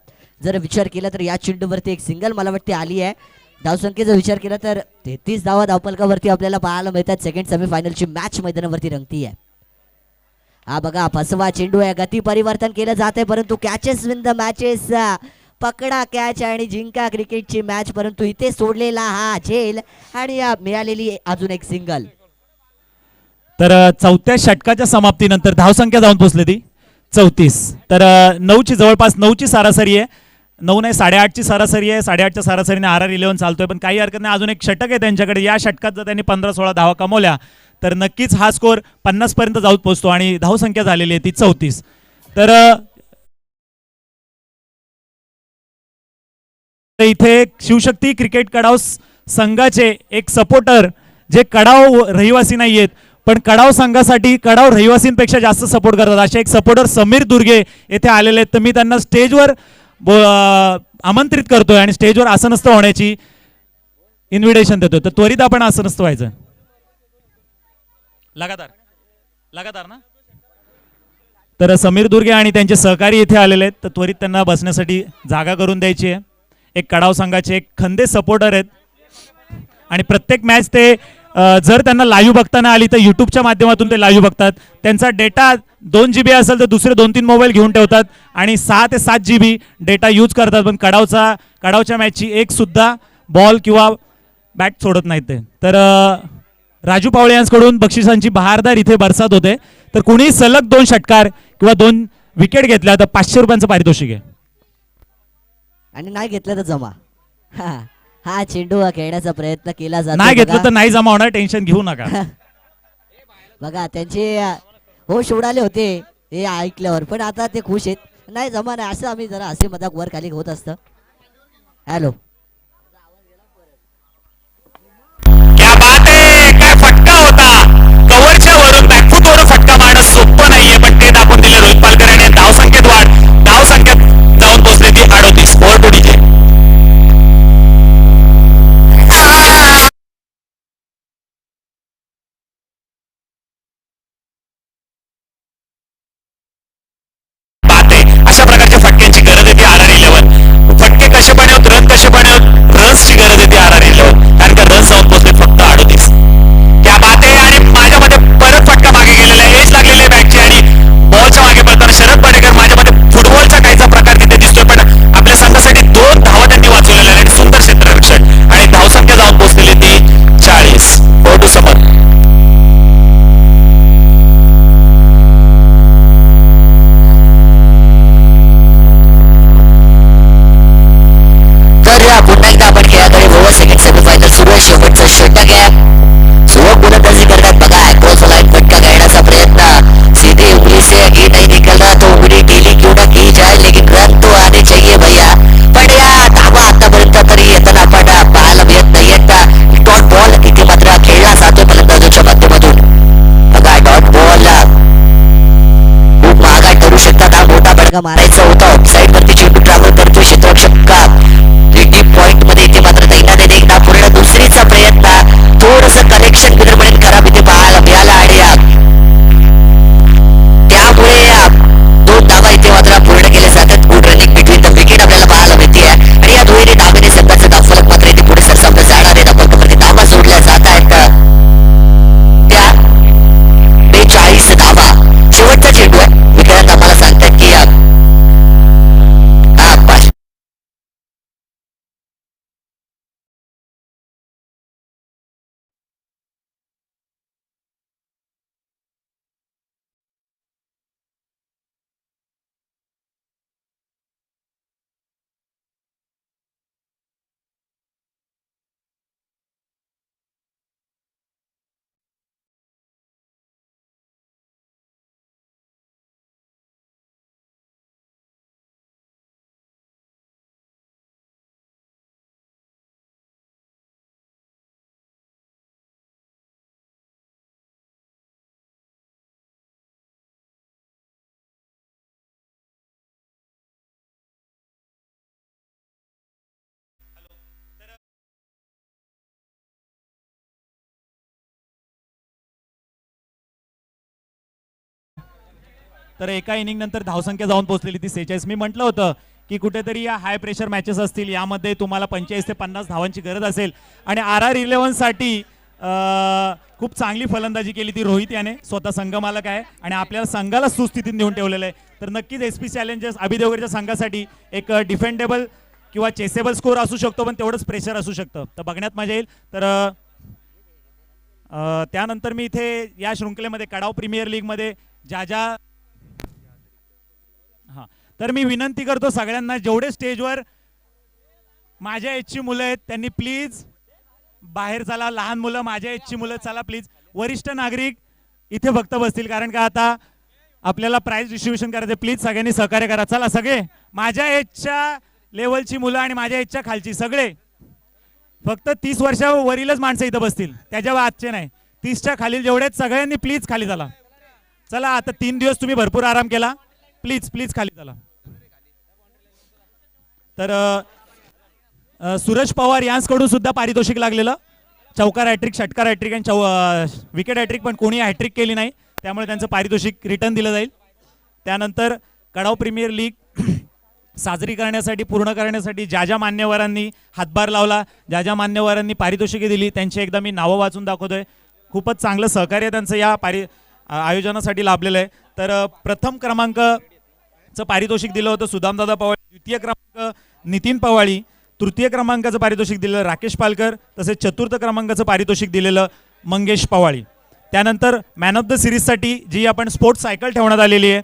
जर विचार केला तर या चेंडूवरती एक सिंगल मला वाटते आली आहे. धावसंख्येचा विचार केला तर 33 धावा धावपलकावरती आपल्याला पाहायला मिळतात. सेकंड सेमीफायनलची मॅच मैदानावरती रंगती आहे. हा बघा फसवा चेंडू आहे. गती परिवर्तन केलं जाते परंतु कॅचेस विन द मॅचेस. पकडा कॅच आणि जिंका क्रिकेटची मॅच. परंतु इथे सोडलेला हा झेल आणि मिळालेली अजून एक सिंगल. तर चौथ्या षटकाच्या समाप्तीनंतर धावसंख्या जाऊन पोहोचली ती 34. तर 9ची जवळपास 9ची सरासरी आहे. 9 नाही 8.5ची सरासरी आहे. 8.5च्या सरासरीने RR11 चालतोय. पण काही हरकत नाही. अजून एक षटक आहे त्यांच्याकडे. या षटकात जर त्यांनी 15-16 धावा कमवल्या तर नक्कीच हा स्कोर 50 पर्यंत जाऊन पोहोचतो आणि धावसंख्या झालेली आहे ती 34. तर इथे शिवशक्ती क्रिकेट कडाव संघाचे एक सपोर्टर जे कडाव रहिवासी नाही आहेत पण कडाव संघासाठी कडाव रहिवासींपेक्षा जास्त सपोर्ट करतात असे एक सपोर्टर समीर दुर्गे येथे आलेले आहेत. तर मी त्यांना स्टेजवर आमंत्रित करतोय आणि स्टेजवर आसनस्थ होण्याची इन्व्हिटेशन देतोय. तर त्वरित आपण आसनस्थ व्हायचं. लगातार ना. तर समीर दुर्गे आणि त्यांचे सहकारी इथे आलेले आहेत. तर त्वरित त्यांना बसण्यासाठी जागा करून द्यायची आहे. एक कडाव संघाचे एक खंदे सपोर्टर आहेत आणि प्रत्येक मॅच ते जर त्यांना लाईव्ह बघताना आली तर यूट्यूबच्या माध्यमातून ते लाईव्ह बघतात. त्यांचा डेटा 2 GB असेल तर दुसरे 2-3 मोबाईल घेऊन ठेवतात आणि 6 ते 7 GB डेटा यूज करतात. पण कडावच्या मॅचची एक सुद्धा बॉल किंवा बॅट सोडत नाहीत ते. तर राजू पावळे यांच्याकडून बक्षिसांची बहारदार इथे बरसात होते. तर कुणी सलग 2 षटकार किंवा 2 विकेट घेतल्या तर 500 रुपयांचं पारितोषिक आहे. आणि नाही घेतलं तर जमा. हा चेंडू खेळण्याचा प्रयत्न केला जातो. नाही घेतलं तर नाही जमा होणार, टेन्शन घेऊ नका. बघा त्यांचे होश उडाले होते हे ऐकल्यावर, पण आता ते खुश आहेत. नाही जमा नाही असं आम्ही जरा असे मजाक वर खाली होत असतं. हॅलो क्या बात आहे, काय फटका होता. कव्हरच्या वरून बॅकफूट वरून फटका मारणं सोपं नाहीये, पण ते दाखवून दिले रोहित पालकर यांनी. धाव संख्येत जाऊन पोहोचले ती 38. Over to DJ. अशा प्रकारच्या फटक्यांची गरज येते आर आर 11. फटके कसे बनवत, रन कसे बनवत, रन्सची गरज येते आर आर 11. कारण का रन्स जाऊन पोहोचले फक्त 38. क्या बात आहे. आणि माझ्यामध्ये परत फटका मागे गेलेला आहे, एज लागलेली आहे बॅटची आणि बॉलच्या मागे पडताना शरद पाडेकर माझ्यामध्ये फुटबॉलचा काहीचा प्रकार तिथे दिसतोय. पण आपल्या संघासाठी 2 धावा त्यांनी वाचवलेल्या आणि सुंदर क्षेत्ररक्षण आणि धावसंख्या जाऊन पोहोचलेली ती 40. ओव्हर टू समर. पुन्हा एकदा आपण खेळाकडे वळू. सेकंड सेमीफायनल सुरू आहे. शेवटचा षटक आहे. सुयोग गोलंदाजी करतात बघा. अक्रॉस लाईन फटका खेळण्याचा प्रयत्न. सीधे उंगली से आगे नहीं निकल रहा तो उंगली ढीली क्यों ना की जाए, लेकिन रन तो आने चाहिए भैया. पण या धावा आतापर्यंत तरी येताना आपण पाहायला मिळत नाही आहेत. डॉट बॉल इथे मात्र खेळला जातोय फलंदाजाच्या माध्यमातून. बघा डॉट बॉल खूप महागा ठरू शकतात. हा मोठा फटका मारायचा होता. ऑफसाईड वरती चेंडू ट्रॅव्हल करतोय क्षेत्ररक्षक का डीप पॉइंट मध्ये इथे मात्र दैनाने देखना पूर्ण दुसरीचा प्रयत्न. थोडस कनेक्शन विदर्भने खराब इथे पाहायला मिळाला आणि त्यामुळे 2 धावा इथे मात्र पूर्ण केले जातात. Good running between the wicket आपल्याला पाहायला मिळते आहे. आणि या दुहेरी धावेने संघाचा धावफलक मात्र इथे पुढे सरसावला जाणार आहे. धावफलकावरती धावा जोडल्या जात आहेत. त्या 42 धावा. शेवटचा चेंडू आहे. विकेट आम्हाला सांगतात की तर एका इनिंग नंतर धावसंख्या जाऊन पोहोचलेली ती 46. मी म्हटलं होतं की कुठेतरी या हाय प्रेशर मॅचेस असतील, यामध्ये तुम्हाला 45 ते 50 धावांची गरज असेल. आणि आर आर 11 साठी खूप चांगली फलंदाजी केली ती रोहित याने. स्वतः संघ मालक आहे आणि आपल्याला संघाला सुस्थितीत नेऊन ठेवलेलं आहे. तर नक्कीच एस पी चॅलेंजर्स अभिदेवगडच्या संघासाठी एक डिफेंडेबल किंवा चेसेबल स्कोर असू शकतो, पण तेवढंच प्रेशर असू शकतं. तर बघण्यात मजा येईल. तर त्यानंतर मी इथे या शृंखलेमध्ये कडाव प्रीमियर लीगमध्ये ज्या हां, तर मी विनंती करतो सगळ्यांना, जेवढे स्टेजवर माझ्या एजची मुलं आहेत त्यांनी प्लीज बाहेर चला. लहान मुलं, माझ्या एजची मुलं, चला प्लीज. वरिष्ठ नागरिक इथे फक्त बसतील, कारण का आता आपल्याला प्राइज डिस्ट्रीब्युशन करायचं. प्लीज सगळ्यांनी सहकार्य करा. चला सगळे, माझ्या एजच्या लेवलची मुलं आणि माझ्या एजच्या खालची सगळे. फक्त 30 वर्षावरीलच माणसं इथं बसतील, त्याच्या आजचे नाही. 30च्या खालील जेवढेच सगळ्यांनी प्लीज खाली चला. चला, आता 3 दिवस तुम्ही भरपूर आराम केला. प्लीज प्लीज खाली चला. तर सूरज पवार यांच्याकडून सुद्धा पारितोषिक लागलेलं. चौकार हॅट्रिक, षटकार हॅट्रिक आणि विकेट हॅट्रिक, पण कोणी हॅट्रिक केली नाही, त्यामुळे त्यांचं पारितोषिक रिटर्न दिलं जाईल. त्यानंतर कडाव प्रीमियर लीग साजरी करण्यासाठी, पूर्ण करण्यासाठी ज्या ज्या मान्यवरांनी हातभार लावला, ज्या ज्या मान्यवरांनी पारितोषिके दिली, त्यांची एकदा मी नावं वाचून दाखवतोय. खूपच चांगलं सहकार्य त्यांचं या आयोजनासाठी लाभलेलं आहे. तर प्रथम क्रमांकाचं पारितोषिक दिलं होतं सुदामदादा पवाळी, द्वितीय क्रमांक नितीन पवाळी, तृतीय क्रमांकाचं पारितोषिक दिलेलं राकेश पालकर, तसेच चतुर्थ क्रमांकाचं पारितोषिक दिलेलं मंगेश पवाळी. त्यानंतर मॅन ऑफ द सिरीजसाठी जी आपण स्पोर्ट्स सायकल ठेवण्यात आलेली आहे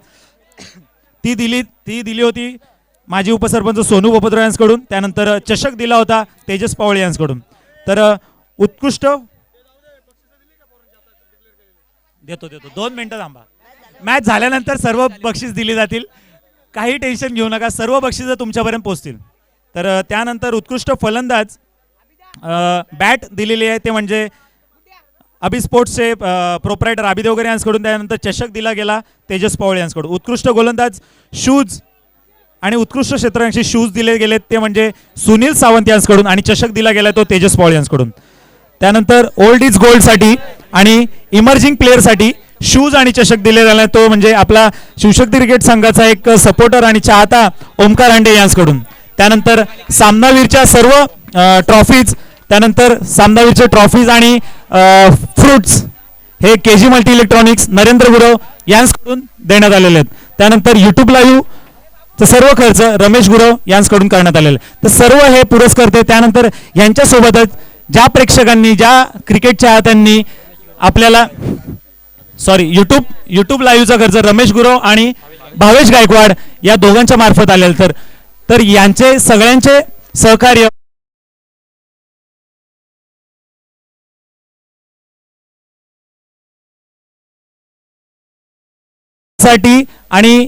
ती दिली होती माजी उपसरपंच सोनू बोपद्रो यांच्याकडून. त्यानंतर चषक दिला होता तेजस पवाळे यांच्याकडून. तर उत्कृष्ट देतो 2 मिनिटं थांबा. मॅच झाल्यानंतर सर्व बक्षीस दिली जातील, काही टेन्शन घेऊ नका, सर्व बक्षिसं तुमच्यापर्यंत पोहोचतील. तर त्यानंतर उत्कृष्ट फलंदाज बॅट दिलेली आहे ते म्हणजे अभि स्पोर्ट्सचे प्रोप्रायटर अभिदेव वगैरे यांच्याकडून. त्यानंतर चषक दिला गेला तेजस पवाळे यांच्याकडून. उत्कृष्ट गोलंदाज शूज आणि उत्कृष्ट क्षेत्ररक्षक शूज दिले गेले ते म्हणजे सुनील सावंत यांच्याकडून आणि चषक दिला गेला तो तेजस पवाळे यांच्याकडून. त्यानंतर ओल्ड इज गोल्डसाठी आणि इमर्जिंग प्लेअरसाठी शूज आणि चषक दिले गेला तो म्हणजे आपला शिवशक्ती क्रिकेट संघाचा एक सपोर्टर आणि चाहता ओमकार हांडे यांच्याकडून. त्यानंतर सामनावीरच्या सर्व ट्रॉफीज, त्यानंतर सामनावीरचे ट्रॉफीज आणि फ्रुट्स हे KG multi electronics Narendra Gurav यांच्याकडून देण्यात आलेले आहेत. त्यानंतर यूट्यूब लाईव्ह सर्व खर्च रमेश गुरव यांच्याकडून करण्यात आलेले. तर सर्व हे पुरस्कर्ते. त्यानंतर यांच्यासोबतच ज्या प्रेक्षकांनी, ज्या क्रिकेट चाहत्यांनी आपल्याला यूट्यूब लाईव्हचा खर्च रमेश गुरव आणि भावेश गायकवाड या दोघांच्या मार्फत आलेलं. तर यांचे सगळ्यांचे सहकार्य साठी आणि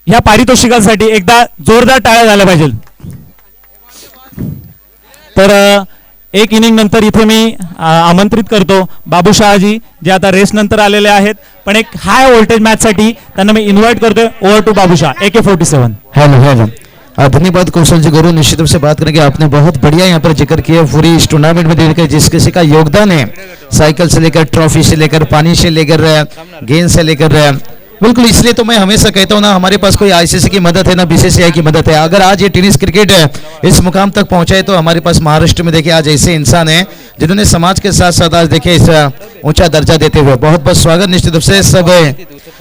ह्या पारितोषिकांसाठी एकदा जोरदार टाळ्या झाल्या पाहिजे. तर एक इनिंग नंतर इथे मी आमंत्रित करतो बाबू शहाजी जे आता रेस्ट नंतर आलेले आहेत, पण एक हाय व्होल्टेज मॅच साठी त्यांना मी इन्व्हाइट करतोय. Over to Babu Shah AK-47. Hello धन्यवाद कौशल जी गुरु. निश्चित रूप से बात करेंगे, आपने बहुत बढ़िया यहाँ पर जिक्र किया पूरी इस टूर्नामेंट में देखकर जिस किसी का योगदान है, साइकिल से लेकर ट्रॉफी से लेकर पानी से लेकर गेंद से लेकर, बिल्कुल. इसलिए तो मैं हमेशा कहता हूँ ना, हमारे पास कोई ICC की मदद है ना BCCI की मदद है. अगर आज ये टेनिस क्रिकेट इस मुकाम तक पहुंचा है तो हमारे पास महाराष्ट्र में देखिए आज ऐसे इंसान हैं जिन्होंने समाज के साथ साथ आज देखिए इस ऊंचा दर्जा देते हुए बहुत बहुत स्वागत निश्चित रूप से सब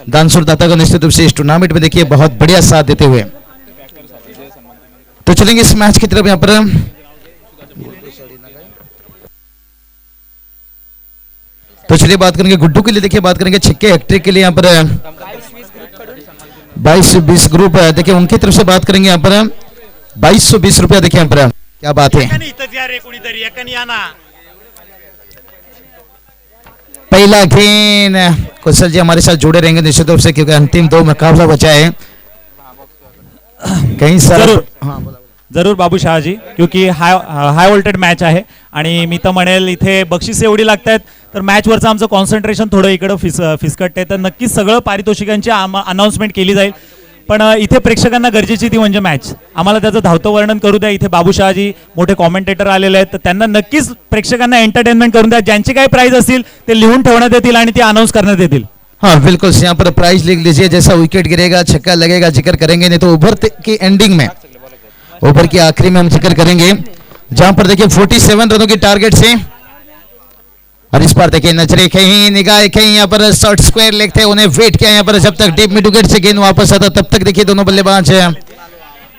दानशूर दाता को निश्चित रूप से इस टूर्नामेंट में देखिए बहुत बढ़िया साथ देते हुए. तो चलेंगे इस मैच की तरफ. यहाँ पर तो चलिए बात करेंगे गुड्डू के लिए. देखिए बात करेंगे छक्के हैट्रिक के लिए यहाँ पर 2220 ग्रुप है. देखिए उनकी तरफ से बात करेंगे यहाँ पर 2220 रुपया. देखिए यहाँ पर क्या बात है. पहला गेंद कौशल जी हमारे साथ जुड़े रहेंगे निश्चित रूप से क्योंकि अंतिम 2 मुकाबला बचा है. कहीं सर जरूर बाबू शहाजी, क्योंकि हाय व्होल्टेज मॅच आहे आणि मी तर म्हणेल इथे बक्षिसे एवढी लागतात तर मॅचवरचं आमचं कॉन्सन्ट्रेशन थोडं इकडं फिसकटते. तर नक्कीच सगळं पारितोषिकांची अनाउन्समेंट केली जाईल, पण इथे प्रेक्षकांना गरजेची ती म्हणजे मॅच. आम्हाला त्याचं धावतं वर्णन करू द्या. इथे बाबू शहाजी मोठे कॉमेंटेटर आलेले आहेत, तर त्यांना नक्कीच प्रेक्षकांना एंटरटेनमेंट करून द्या. ज्यांची काही प्राइज असतील ते लिहून ठेवण्यात येतील आणि ते अनाउन्स करण्यात येतील. हाँ बिल्कुल, यहाँ पर प्राइज लिख लीजिए. जैसा विकेट गिरेगा, छक्का लगेगा, जिक्र करेंगे. नहीं तो ओवर की एंडिंग में, ओवर की आखिरी में हम जिक्र करेंगे. जहां पर देखिए 47 रनों की टारगेट से, और इस बार देखिए नजरें कहीं, निगाहें कहीं, यहाँ पर शॉर्ट स्क्वायर लेग थे, उन्हें वेट किया यहाँ पर जब तक डीप मिड विकेट से गेंद वापस आता तब तक देखिए दोनों बल्लेबाज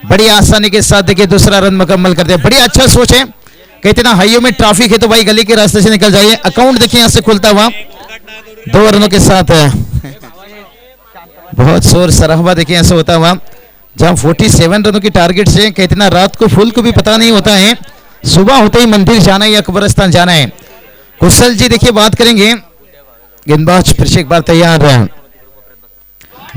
बड़ी आसानी के साथ देखिए दूसरा रन मुकम्मल करते हैं. बड़ी अच्छा सोच है. कहते ना हाईवे में ट्रैफिक है तो भाई गली के रास्ते से निकल जाइए. अकाउंट देखिए यहाँ से खुलता हुआ 2 रनों के साथ. बहुत शोर सराहबा देखिए ऐसा होता हुआ. जहां 47 रनों की टारगेट से कहते ना रात को फूल को भी पता नहीं होता है, सुबह होते ही मंदिर जाना है या कब्रस्तान जाना है. कुशल जी देखिए बात करेंगे. गेंदबाज फिर से एक बार तैयार है.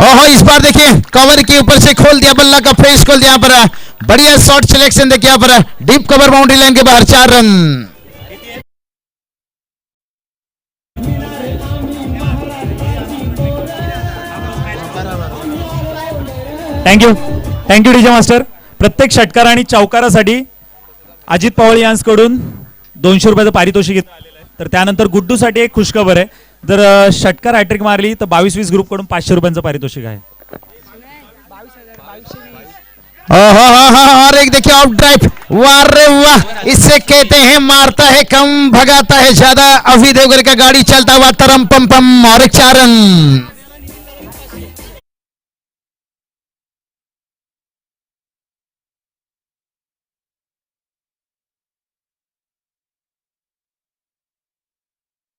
ओहो इस बार देखिए कवर के ऊपर से खोल दिया, बल्ला का फेस खोल दिया. यहाँ पर बढ़िया शॉट सिलेक्शन देखिए. यहाँ पर डीप कवर बाउंड्री लाइन के बाहर 4 रन. Thank you DJ master. प्रत्येक षटकार आणि चौकारासाठी अजित पवाळ यांच्याकडून 200 रुपयाचं पारितोषिक आलेलं आहे. तर त्यानंतर गुड्डूसाठी एक खुशखबर आहे. जर षटकार हॅट्रिक मारली तर 22-20 ग्रुपकडून 500 रुपयांचं पारितोषिक आहे. और एक देखिए ऑफ ड्राइव, वाह रे वाह, इससे कहते हैं मारता है कम भगाता है ज्यादा। अभी देवगढ़ का गाड़ी चलता हुआ तरम पम पम, और एक 4 रन।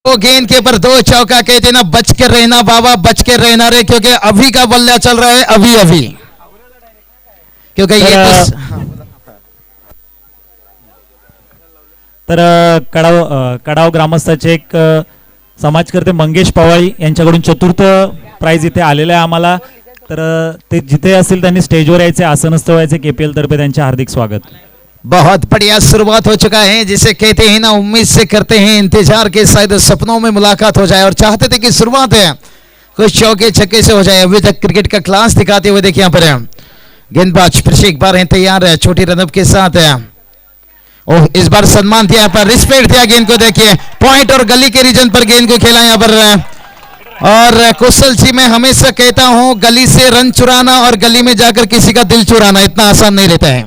वो गेंद के ऊपर 2 चौका, कहते हैं ना बच के रहना बाबा, बच के रहना रे, क्योंकि अभी का बल्ला चल रहा है अभी अभी, क्योंकि ये तर कडाव ग्रामस्थाचे एक समाजकर्ते मंगेश पवाळी यांच्याकडून चतुर्थ प्राइज इथे आलेलं आहे आम्हाला. तर ते जिथे असतील त्यांनी स्टेजवर यायचे, आसनस्थ व्हायचे. केपीएल तर्फे त्यांचे हार्दिक स्वागत. बहुत बढ़िया शुरुआत हो चुका है, जिसे कहते हैं ना उम्मीद से करते हैं इंतजार के, शायद सपनों में मुलाकात हो जाए, और चाहते थे कि शुरुआत है कुछ चौके छक्के से हो जाए. अभी तक क्रिकेट का क्लास दिखाते हुए देखिए यहाँ पर गेंदबाज फिर से एक बार है तैयार है, छोटी रनअप के साथ है. ओह, इस बार सम्मान दिया पर, रिस्पेक्ट दिया गेंद को. देखिए पॉइंट और गली के रीजन पर गेंद को खेला यहाँ पर. और कुशल जी, मैं हमेशा कहता हूं गली से रन चुराना और गली में जाकर किसी का दिल चुराना इतना आसान नहीं रहता है.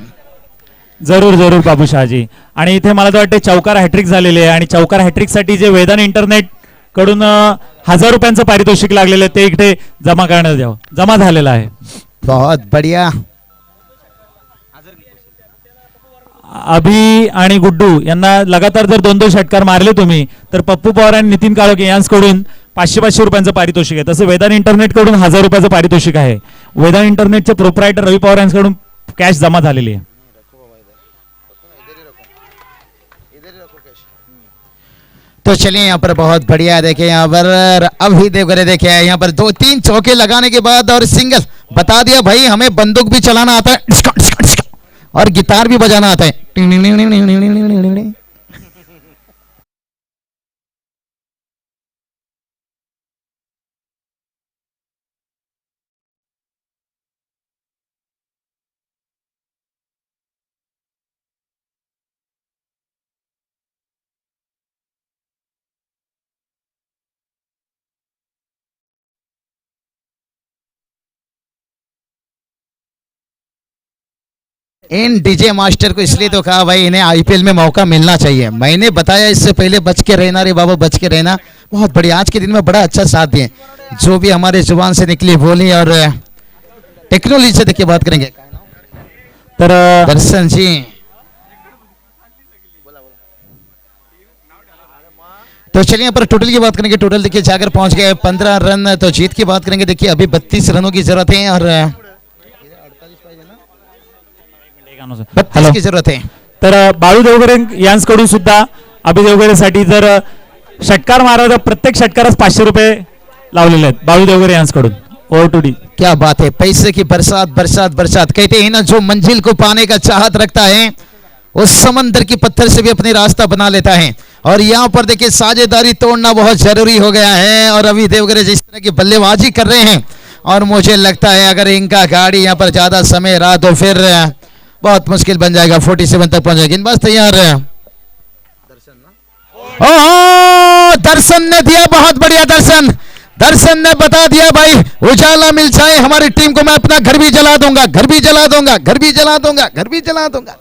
जरूर जरूर बाबू शहाजी. आणि इथे मला तर वाटते चौकार हॅट्रिक झालेले आहे, आणि चौकार हॅट्रिक साठी जे वेदान इंटरनेट कडून 1000 रुपयांचं पारितोषिक लागलेलं आहे ते इकडे जमा करण्यात यावं, जमा झालेलं आहे. बहुत बढ़िया. अभि आणि गुड्डू यांना लगातार जर 2-2 षटकार मारले तुम्ही, तर पप्पू पवार आणि नितीन काळोखे यांच्याकडून 500-500 रुपयांचं पारितोषिक आहे. तसं वेदान इंटरनेट कडून 1000 रुपयाचं पारितोषिक आहे. वेदान इंटरनेटचे प्रोप्रायटर रवी पवार यांच्याकडून कॅश जमा झालेली आहे. तो चलिए यहाँ पर बहुत बढ़िया. देखिए यहाँ पर अभी देवगढ़ देखिए यहाँ पर 2-3 चौके लगाने के बाद और सिंगल बता दिया भाई, हमें बंदूक भी चलाना आता है और गिटार भी बजाना आता है. इन डीजे मास्टर को इसलिए तो कहा भाई इन्हें आईपीएल में मौका मिलना चाहिए. मैंने बताया इससे पहले बच के रहना रे बाबा, बच के रहना. बहुत बढ़िया, आज के दिन में बड़ा अच्छा साथ दिए, जो भी हमारे जुबान से निकली बोली. और टेक्नोलॉजी से देखिए बात करेंगे तर दर्शन जी. तो चलिए यहाँ पर टोटल की बात करेंगे. टोटल देखिए जाकर पहुंच गए 15 रन. तो जीत की बात करेंगे. देखिए अभी 32 रनों की जरूरत है और 32 की जरूरत है. तर बाळू देवगरे यांच्याकडून सुद्धा अभि देवगरेसाठी जर षटकार मारा तर प्रत्येक षटकारास 500 रुपये लावलेले आहेत बाळू देवगरे यांच्याकडून. Over to D. क्या बात है, पैसे की बरसात बरसात बरसात. कहते हैं ना जो मंजिल को पाने का चाहत रखता है उस समंदर की पत्थर से भी अपनी रास्ता बना लेता है. और यहाँ पर देखिए साझेदारी तोड़ना बहुत जरूरी हो गया है. और अभी देवगरे जिस तरह की बल्लेबाजी कर रहे हैं, और मुझे लगता है अगर इनका गाड़ी यहाँ पर ज्यादा समय रहा तो फिर बहुत मुश्किल बन जाएगा. 47 तक पहुंच जाएगी. बस तैयार है. ओह, दर्शन ने दिया, बहुत बढ़िया दर्शन. दर्शन ने बता दिया भाई, उजाला मिल जाए हमारी टीम को, मैं अपना घर भी जला दूंगा, घर भी जला दूंगा, घर भी जला दूंगा, घर भी जला दूंगा.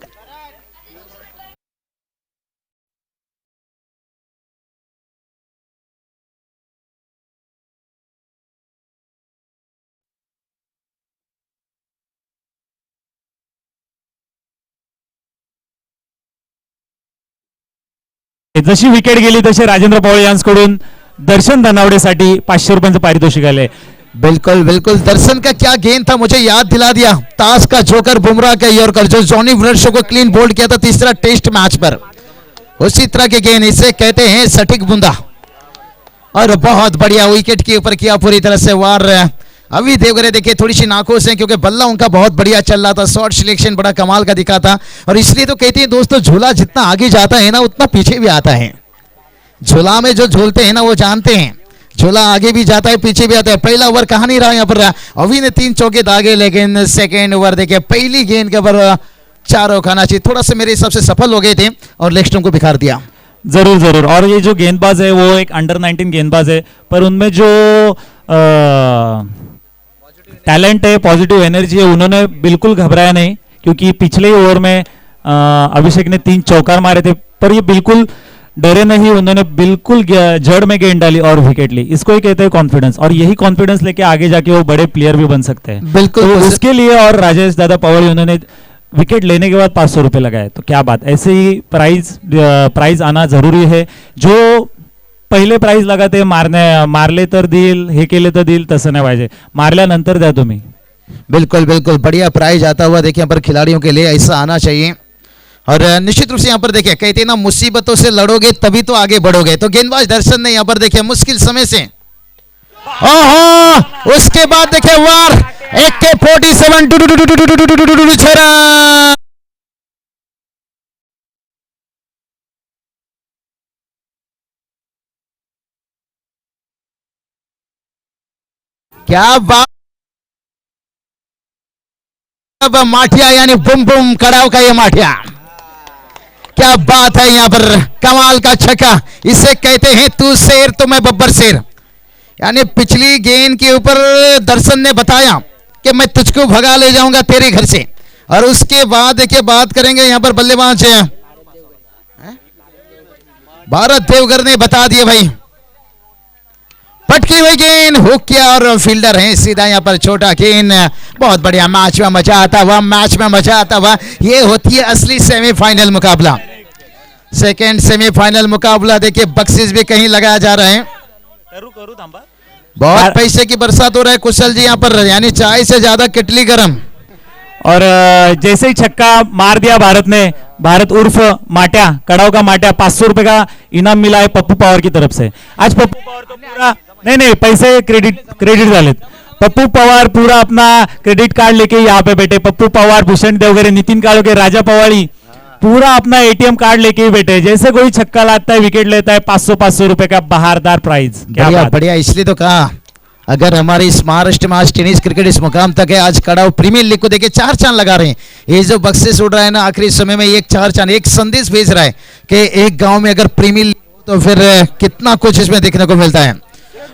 जशी विकेट गेली तसे राजेंद्र पवार यांच्याकडून दर्शन धनावडेसाठी 500 रुपयांचं पारितोषिक आले. बिल्कुल बिल्कुल. दर्शन का क्या गेंद था, मुझे याद दिला दिया ताश का जोकर बुमराह का यॉर्कर जो जॉनी ब्रशो को क्लीन बोल्ड किया था तीसरा टेस्ट मैच पर. उसी तरह के गेंद, इसे कहते हैं सटीक बूंदा. और बहुत बढ़िया विकेट के ऊपर किया पूरी तरह से वार. अभी देवगरे देखिए थोड़ी सी नाखुश है क्योंकि बल्ला उनका बहुत बढ़िया चल रहा था. शॉट सिलेक्शन बड़ा कमाल का दिखा था. और इसलिए तो कहते हैं दोस्तों, झूला जितना आगे जाता है ना उतना पीछे भी आता है. झूला में जो झूलते हैं ना वो जानते हैं, झूला आगे भी जाता है पीछे भी आता है. पहला ओवर कहा नहीं रहा यहाँ पर. अभी ने 3 चौके दागे, लेकिन सेकेंड ओवर देखिए पहली गेंद के ऊपर 4 खाना चाहिए. थोड़ा सा मेरे हिसाब से सफल हो गए थे और लेग स्टंप को बिखार दिया. जरूर जरूर. और ये जो गेंदबाज है वो एक अंडर 19 गेंदबाज है, पर उनमें जो टैलेंट है, पॉजिटिव एनर्जी है, उन्होंने बिल्कुल घबराया नहीं. क्योंकि पिछले ही ओवर में अभिषेक ने 3 चौकार मारे थे, पर ये बिल्कुल डरे नहीं, उन्होंने बिल्कुल जड़ में गेंद डाली और विकेट ली। इसको ही कहते हैं कॉन्फिडेंस, और यही कॉन्फिडेंस लेके आगे जाके वो बड़े प्लेयर भी बन सकते हैं। बिल्कुल तो उसके लिए और राजेश दादा पवार उन्होंने विकेट लेने के बाद 500 रुपए लगाए, तो क्या बात, ऐसे ही प्राइज आना जरुरी आहे। जो पहिले प्राइज लगाते मारले तर देईल, हे केले तर देईल, तसं नाही पाहिजे, मारल्यानंतर द्या तुम्ही। बिल्कुल बिल्कुल बढ़िया प्राइज आता हुआ देखिए यहाँ पर खिलाड़ियों के लिए ऐसा आना चाहिए। और निश्चित रूप से यहाँ पर देखिए कहते हैं ना, मुसीबतों से लड़ोगे तभी तो आगे बढ़ोगे। तो गेंदबाज दर्शन ने यहाँ पर देखिए मुश्किल समय से, ओहो, उसके बाद देखिए वार एक के 47 छरा। क्या बात, अब माठिया यानी बुम बुम कड़ाव का ये माठिया, क्या बात है यहाँ पर, कमाल का छक्का, इसे कहते हैं तू शेर तो मैं बब्बर शेर। यानी पिछली गेंद के ऊपर दर्शन ने बताया कि मैं तुझको भगा ले जाऊंगा तेरे घर से, और उसके बाद देखिए बात करेंगे यहाँ पर बल्लेबाज भारत देवगर ने बता दिए भाई, पटकी हुई गेंद हुक किया और फील्डर है सीधा यहाँ पर छोटा गेंद। बहुत बढ़िया, मैच में मजा आता हुआ, मैच में मजा आता हुआ। ये होती है असली सेमीफाइनल मुकाबला। सेकेंड सेमीफाइनल मुकाबला देखिए, बख्शिश भी कहीं लगाया जा रहा है। बहुत पैसे की बरसात हो रहा है कुशल जी यहाँ पर, यानी चाय से ज्यादा किटली गरम। और जैसे ही छक्का मार दिया भारत ने, भारत उर्फ माट्या, कड़ाव का माट्या, 500 रुपए का इनाम मिला है पप्पू पवार की तरफ से। आज पप्पू पवार तो पूरा नहीं पैसे क्रेडिट झालेत। पप्पू पवार पूरा अपना क्रेडिट कार्ड लेके यहाँ पे बैठे, पप्पू पवार, भूषण देवगरे, नितिन काळोखे, राजा पवाड़ी, पूरा अपना एटीएम कार्ड लेके ही बैठे। जैसे कोई छक्का लाता है, विकेट लेता है, 500 रुपए का बहारदार प्राइज। बढ़िया बढ़िया, इसलिए तो कहा अगर हमारे इस महाराष्ट्र में आज टेनिस क्रिकेट इस मुकाम तक है, आज कड़ाव प्रीमियर लीग को देखिए 4 चांद लगा रहे हैं। ये जो बख्शिश उड़ रहा है ना आखिरी समय में, एक 4 चांद, एक संदेश भेज रहा है कि एक गांव में अगर प्रीमियर लीग हो तो फिर कितना कुछ इसमें देखने को मिलता है।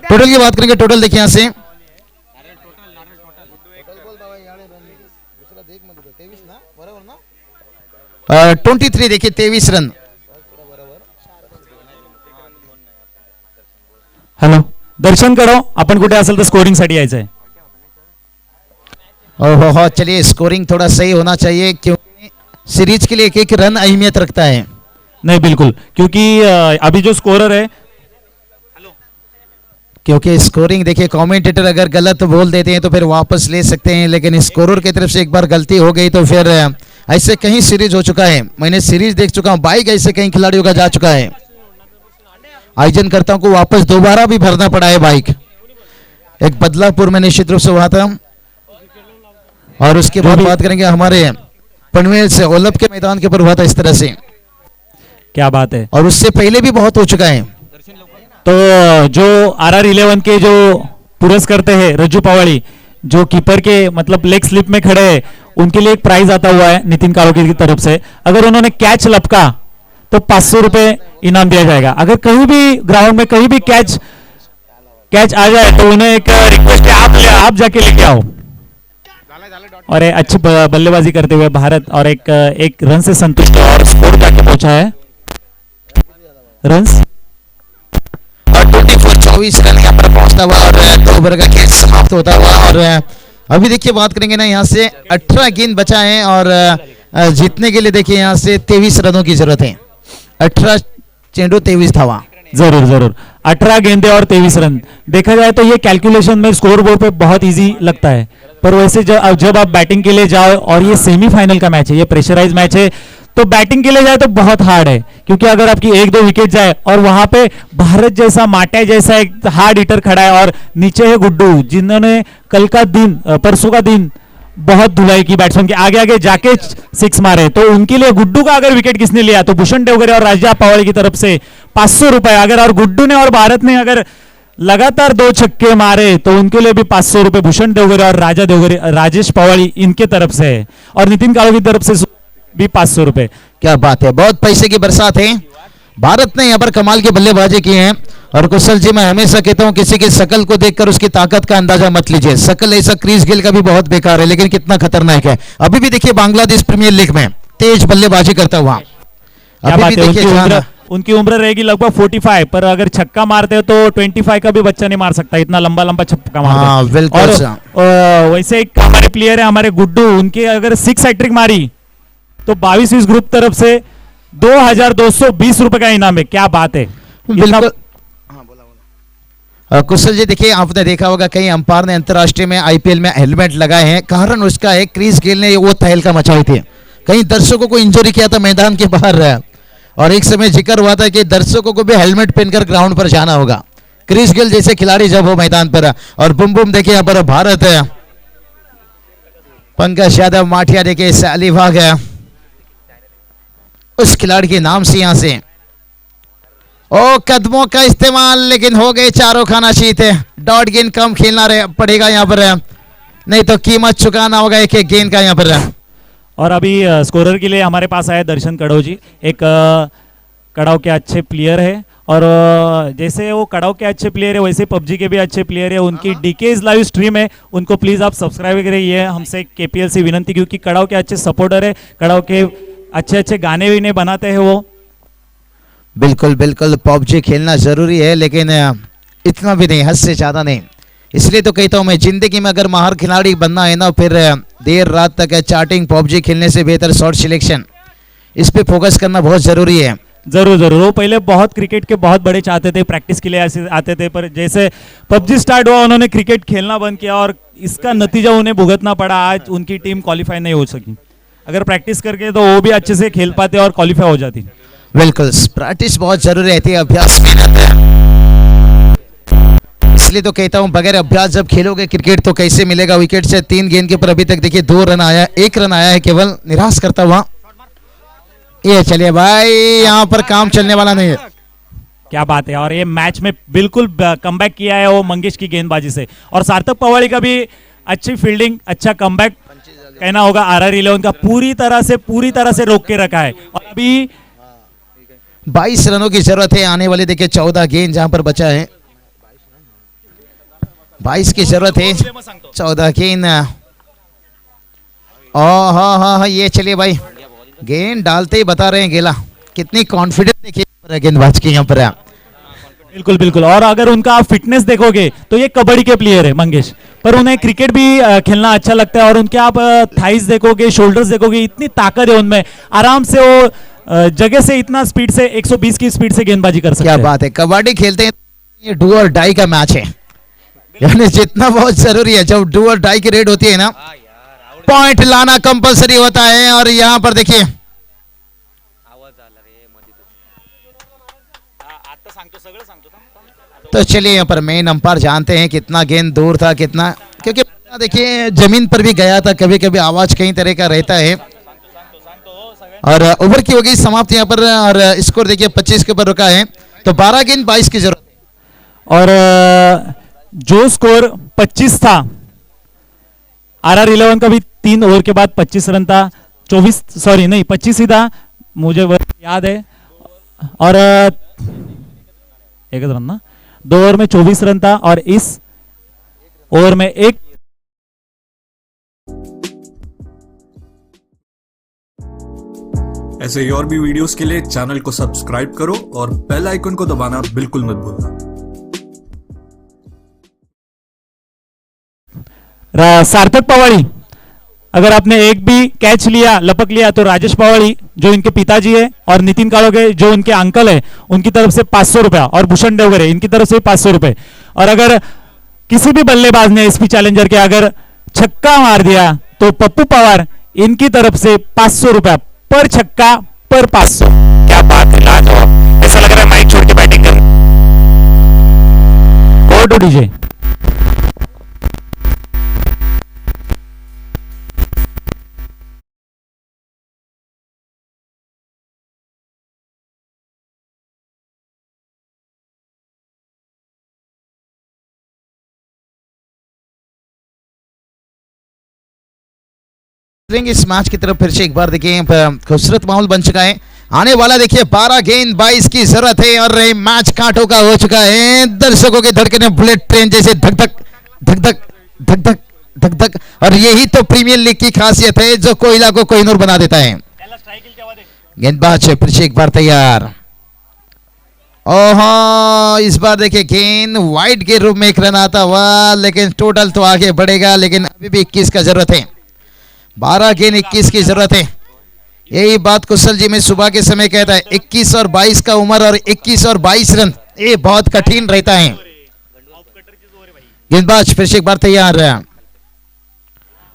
टोटल की बात करेंगे, टोटल देखिए यहाँ से 23 देखिए 23 रन। हॅलो दर्शन करो, आपण कुठे असेल तर स्कोरिंग साठी यायचंय। ओहो हो, चलिए स्कोरिंग थोड़ा सही होना चाहिए क्योंकि सीरीज के लिए एक एक रन अहमियत रखता है। नहीं बिल्कुल, क्योंकि अभी जो स्कोरर है, क्योंकि स्कोरिंग देखिए कमेंटेटर अगर गलत बोल देते हैं तो फिर वापस ले सकते हैं, लेकिन स्कोरर की तरफ से एक बार गलती हो गई तो फिर ऐसे कहीं सीरीज हो चुका है। मैंने सीरीज देख चुका हूं, बाइक ऐसे कहीं खिलाड़ियों का जा चुका है, आयोजन करता को वापस दोबारा भी भरना पड़ा है बाइक। एक बदलापुर में निश्चित रूप से हुआ था। और उसके बाद बात करेंगे हमारे पनवेल से, ओलप के मैदान के ऊपर हुआ था इस तरह से। क्या बात है, और उससे पहले भी बहुत हो चुका है। तो जो RR11 के जो पुरस्कर्ता है रज्जू पवाड़ी, जो कीपर के मतलब लेग स्लिप में खड़े हैं, उनके लिए एक प्राइज आता हुआ है नितिन काळोखे की तरफ से। अगर उन्होंने कैच लपका तो 500 रुपए इनाम दिया जाएगा। अगर कहीं भी ग्राउंड में कहीं भी कैच आ जाए तो उन्हें एक रिक्वेस्ट है, आप जाके लेके आओ। और अच्छी बल्लेबाजी करते हुए भारत और एक रन से संतुष्ट और स्कोर जाके पहुंचा है रन्स 24 रन यहाँ पर पहुंचता हुआ और 2 ओवर का खेल समाप्त होता हुआ। और अभी देखिए बात करेंगे ना, यहाँ से 18 गेंद बचा है और जीतने के लिए देखिए यहाँ से 23 रनों की जरूरत है। 18 चेंडू 23 धावा। जरूर 18 गेंदे और 23 रन। देखा जाए तो ये कैलकुलेशन में स्कोर बोर्ड पे बहुत इजी लगता है, पर वैसे जब आप बैटिंग के लिए जाओ और ये सेमीफाइनल का मैच है, ये प्रेशराइज मैच है, तो बैटिंग के लिए जाए तो बहुत हार्ड है। क्योंकि अगर आपकी 1-2 विकेट जाए और वहां पे भारत जैसा माट्या जैसा एक हार्ड हिटर खड़ा है और नीचे है गुड्डू, जिन्होंने कल का दिन परसों का दिन बहुत धुलाई की बैट्समैन के आगे जाके 6 मारे, तो उनके लिए गुड्डू का अगर विकेट किसने लिया तो भूषण देवगरे और राजा पवाड़ी की तरफ से 500 रुपए। अगर और गुड्डू ने और भारत ने अगर लगातार 2 छक्के मारे तो उनके लिए भी 500 रुपए भूषण देवगरे और राजेश पवाड़ी इनके तरफ से है, और नितिन काळोखे की तरफ से भी 500 रुपए। क्या बात है, बहुत पैसे की बरसात है। भारत ने यहाँ पर कमाल की बल्लेबाजी की है और कुशल जी, मैं हमेशा कहता हूं किसी की शकल को देखकर उसकी ताकत का अंदाजा मत लीजिए। शकल ऐसा क्रिस गेल का भी बहुत बेकार है, लेकिन कितना खतरनाक है। अभी भी देखिए बांग्लादेश प्रीमियर लीग में तेज बल्लेबाजी करता हुआ। क्या अभी बात भी है, देखिए उनकी उम्र रहेगी लगभग 45, पर अगर छक्का मारते हो तो 25 का भी बच्चा नहीं मार सकता, इतना लंबा लंबा छक्का मारते हाँ, हैं। बिल्कुल और वैसे एक हमारे प्लेयर है, हमारे गुड्डू, उनके अगर 6 हैट्रिक मारी तो 22 इस ग्रुप तरफ से 2220 रुपए का इनाम है। क्या बात है, इतना बिल्कुल। कुशल जी देखिए, आपने देखा होगा कई अंपायर ने अंतर्राष्ट्रीय में आईपीएल में हेलमेट लगाए हैं। कारण उसका है क्रिस गेल ने वो तहलका मचाई थी, कई दर्शकों को इंजरी किया था मैदान के बाहर, और एक समय जिक्र हुआ था कि दर्शकों को भी हेलमेट पहनकर ग्राउंड पर जाना होगा। क्रिस गेल जैसे खिलाड़ी जब हो मैदान पर, और बुम बुम देखिए यहाँ पर भारत है, पंकज यादव माठिया देखिए शालीबाग है उस खिलाड़ी के नाम से यहां से। ओ कदमों का इस्तेमाल, लेकिन हो गए चारों खाना शीत है। डॉट गेंद कम खेलना पड़ेगा यहाँ पर, नहीं तो कीमत चुकाना होगा एक एक गेंद का यहाँ पर। और अभी स्कोरर के लिए हमारे पास आए दर्शन कड़ाव जी, एक कड़ाव के अच्छे प्लेयर है, और जैसे वो कड़ाव के अच्छे प्लेयर है वैसे पबजी के भी अच्छे प्लेयर है। उनकी डीकेज लाइव स्ट्रीम है, उनको प्लीज आप सब्सक्राइब करिए, हमसे केपीएल से विनंती, क्योंकि कड़ाव के अच्छे सपोर्टर है, कड़ाव के अच्छे अच्छे गाने भी बनाते हैं वो। बिल्कुल बिल्कुल, पबजी खेलना जरूरी है, लेकिन इतना भी नहीं, हद से ज्यादा नहीं। इसलिए तो कहता हूं मैं, जिंदगी में अगर महार खिलाड़ी बनना है ना, फिर देर रात तक चाटिंग पबजी खेलने से बेहतर शॉट सिलेक्शन, इस पे फोकस करना बहुत जरूरी है। जरूर जरूर, वो पहले बहुत क्रिकेट के बहुत बड़े चाहते थे, प्रैक्टिस के लिए ऐसे आते थे, पर जैसे पबजी स्टार्ट हुआ उन्होंने क्रिकेट खेलना बंद किया, और इसका नतीजा उन्हें भुगतना पड़ा। आज उनकी टीम क्वालिफाई नहीं हो सकी। अगर प्रैक्टिस करके तो वो भी अच्छे से खेल पाते और क्वालिफाई हो जाती। बिल्कुल, प्रैक्टिस बहुत जरूरी रहती है, अभ्यास मेहनत है। इसलिए तो कहता हूं बगैर अभ्यास जब खेलोगे क्रिकेट तो कैसे मिलेगा। विकेट से 3 गेंद के ऊपर अभी तक देखिए 2 रन आया, 1 रन आया है केवल, निराश करता हुआ। ये चलिए भाई, यहाँ पर काम चलने वाला नहीं है। क्या बात है, और ये मैच में बिल्कुल कमबैक किया है वो मंगेश की गेंदबाजी से, और सार्थक पवाड़ी का भी अच्छी फील्डिंग, अच्छा कमबैक कहना होगा। आरआर 11 का पूरी तरह से रोक के रखा है, और अभी 22 रनों की जरूरत है आने वाले। देखिए 14 गेंद जहां पर बचा है, 22 की जरूरत है, 14 गेंद। हाँ, ये चलिए भाई, गेंद डालते ही बता रहे हैं गेला, कितनी कॉन्फिडेंस देखिए गेंदबाज की यहाँ पर। बिल्कुल बिल्कुल, और अगर उनका आप फिटनेस देखोगे तो ये कबड्डी के प्लेयर है मंगेश, पर उन्हें क्रिकेट भी खेलना अच्छा लगता है। और उनके आप थाइस देखोगे, शोल्डर्स देखोगे, इतनी ताकत है उनमें, आराम से वो जगह से इतना स्पीड से 120 की स्पीड से गेंदबाजी कर सकते हैं। क्या बात है, कबड्डी खेलते हैं, ये डू और डाई का मैच है, यानी जितना बहुत जरूरी है। जब डू और डाई की रेड होती है ना, पॉइंट लाना कंपलसरी होता है। और यहाँ पर देखिए तो चलिए, यहाँ पर मेन अंपायर जानते हैं कितना गेंद दूर था, कितना, क्योंकि देखिए जमीन पर भी गया था, कभी कभी आवाज कई तरह का रहता है। और ओवर की हो गई समाप्त यहाँ पर, और स्कोर देखिए 25 के ऊपर रुका है, तो 12 गेंद 22 की जरूरत। और जो स्कोर 25 था, आरआर 11 का भी 3 ओवर के बाद 25 रन था, 25 ही था, मुझे वो याद है। और एक रन ना, 2 ओवर में 24 रन था, और इस ओवर में एक। ऐसे ही और भी वीडियोस के लिए चैनल को सब्सक्राइब करो और बेल आइकन को दबाना बिल्कुल मत भूलना। सार्थक पवाड़ी, अगर आपने एक भी कैच लिया, लपक लिया, तो राजेश पवाड़ी जो इनके पिताजी है, और नितिन कालोगे जो उनके अंकल है, उनकी तरफ से 500 रुपया, और भूषण देवगरे इनकी तरफ से 500 रुपए। और अगर किसी भी बल्लेबाज ने एसपी चैलेंजर के अगर छक्का मार दिया तो पप्पू पवार इनकी तरफ से 500 रुपया पर छक्का पर 500। क्या बात है, लाजवाब। ऐसा लग रहा है माइक छोड़ के बैटिंग कर। Go to DJ. इस मैच की तरफ फिर से एक बार देखिए, खूबसूरत माहौल बन चुका है। आने वाला देखिए 12 गेंद 22 की जरूरत है और मैच कांटों का हो चुका है। दर्शकों के धड़कने बुलेट ट्रेन जैसे धक धक धक धक धक धक धक धक। और यही तो प्रीमियर लीग की खासियत है जो कोयला को कोहिनूर बना देता है। गेंदबाज फिर से एक बार तैयार। ओहो, इस बार देखिए गेंद वाइड के रूप में एक रन आता हुआ, लेकिन टोटल तो आगे बढ़ेगा, लेकिन अभी भी 21 का जरूरत है। 12 गेंद 21 की जरूरत है। यही बात कुशल जी में सुबह के समय कहता है 21 और 22 का उम्र और 21 और 22 रन ये बहुत कठिन रहता है। गेंदबाज फिर से एक बार तैयार है।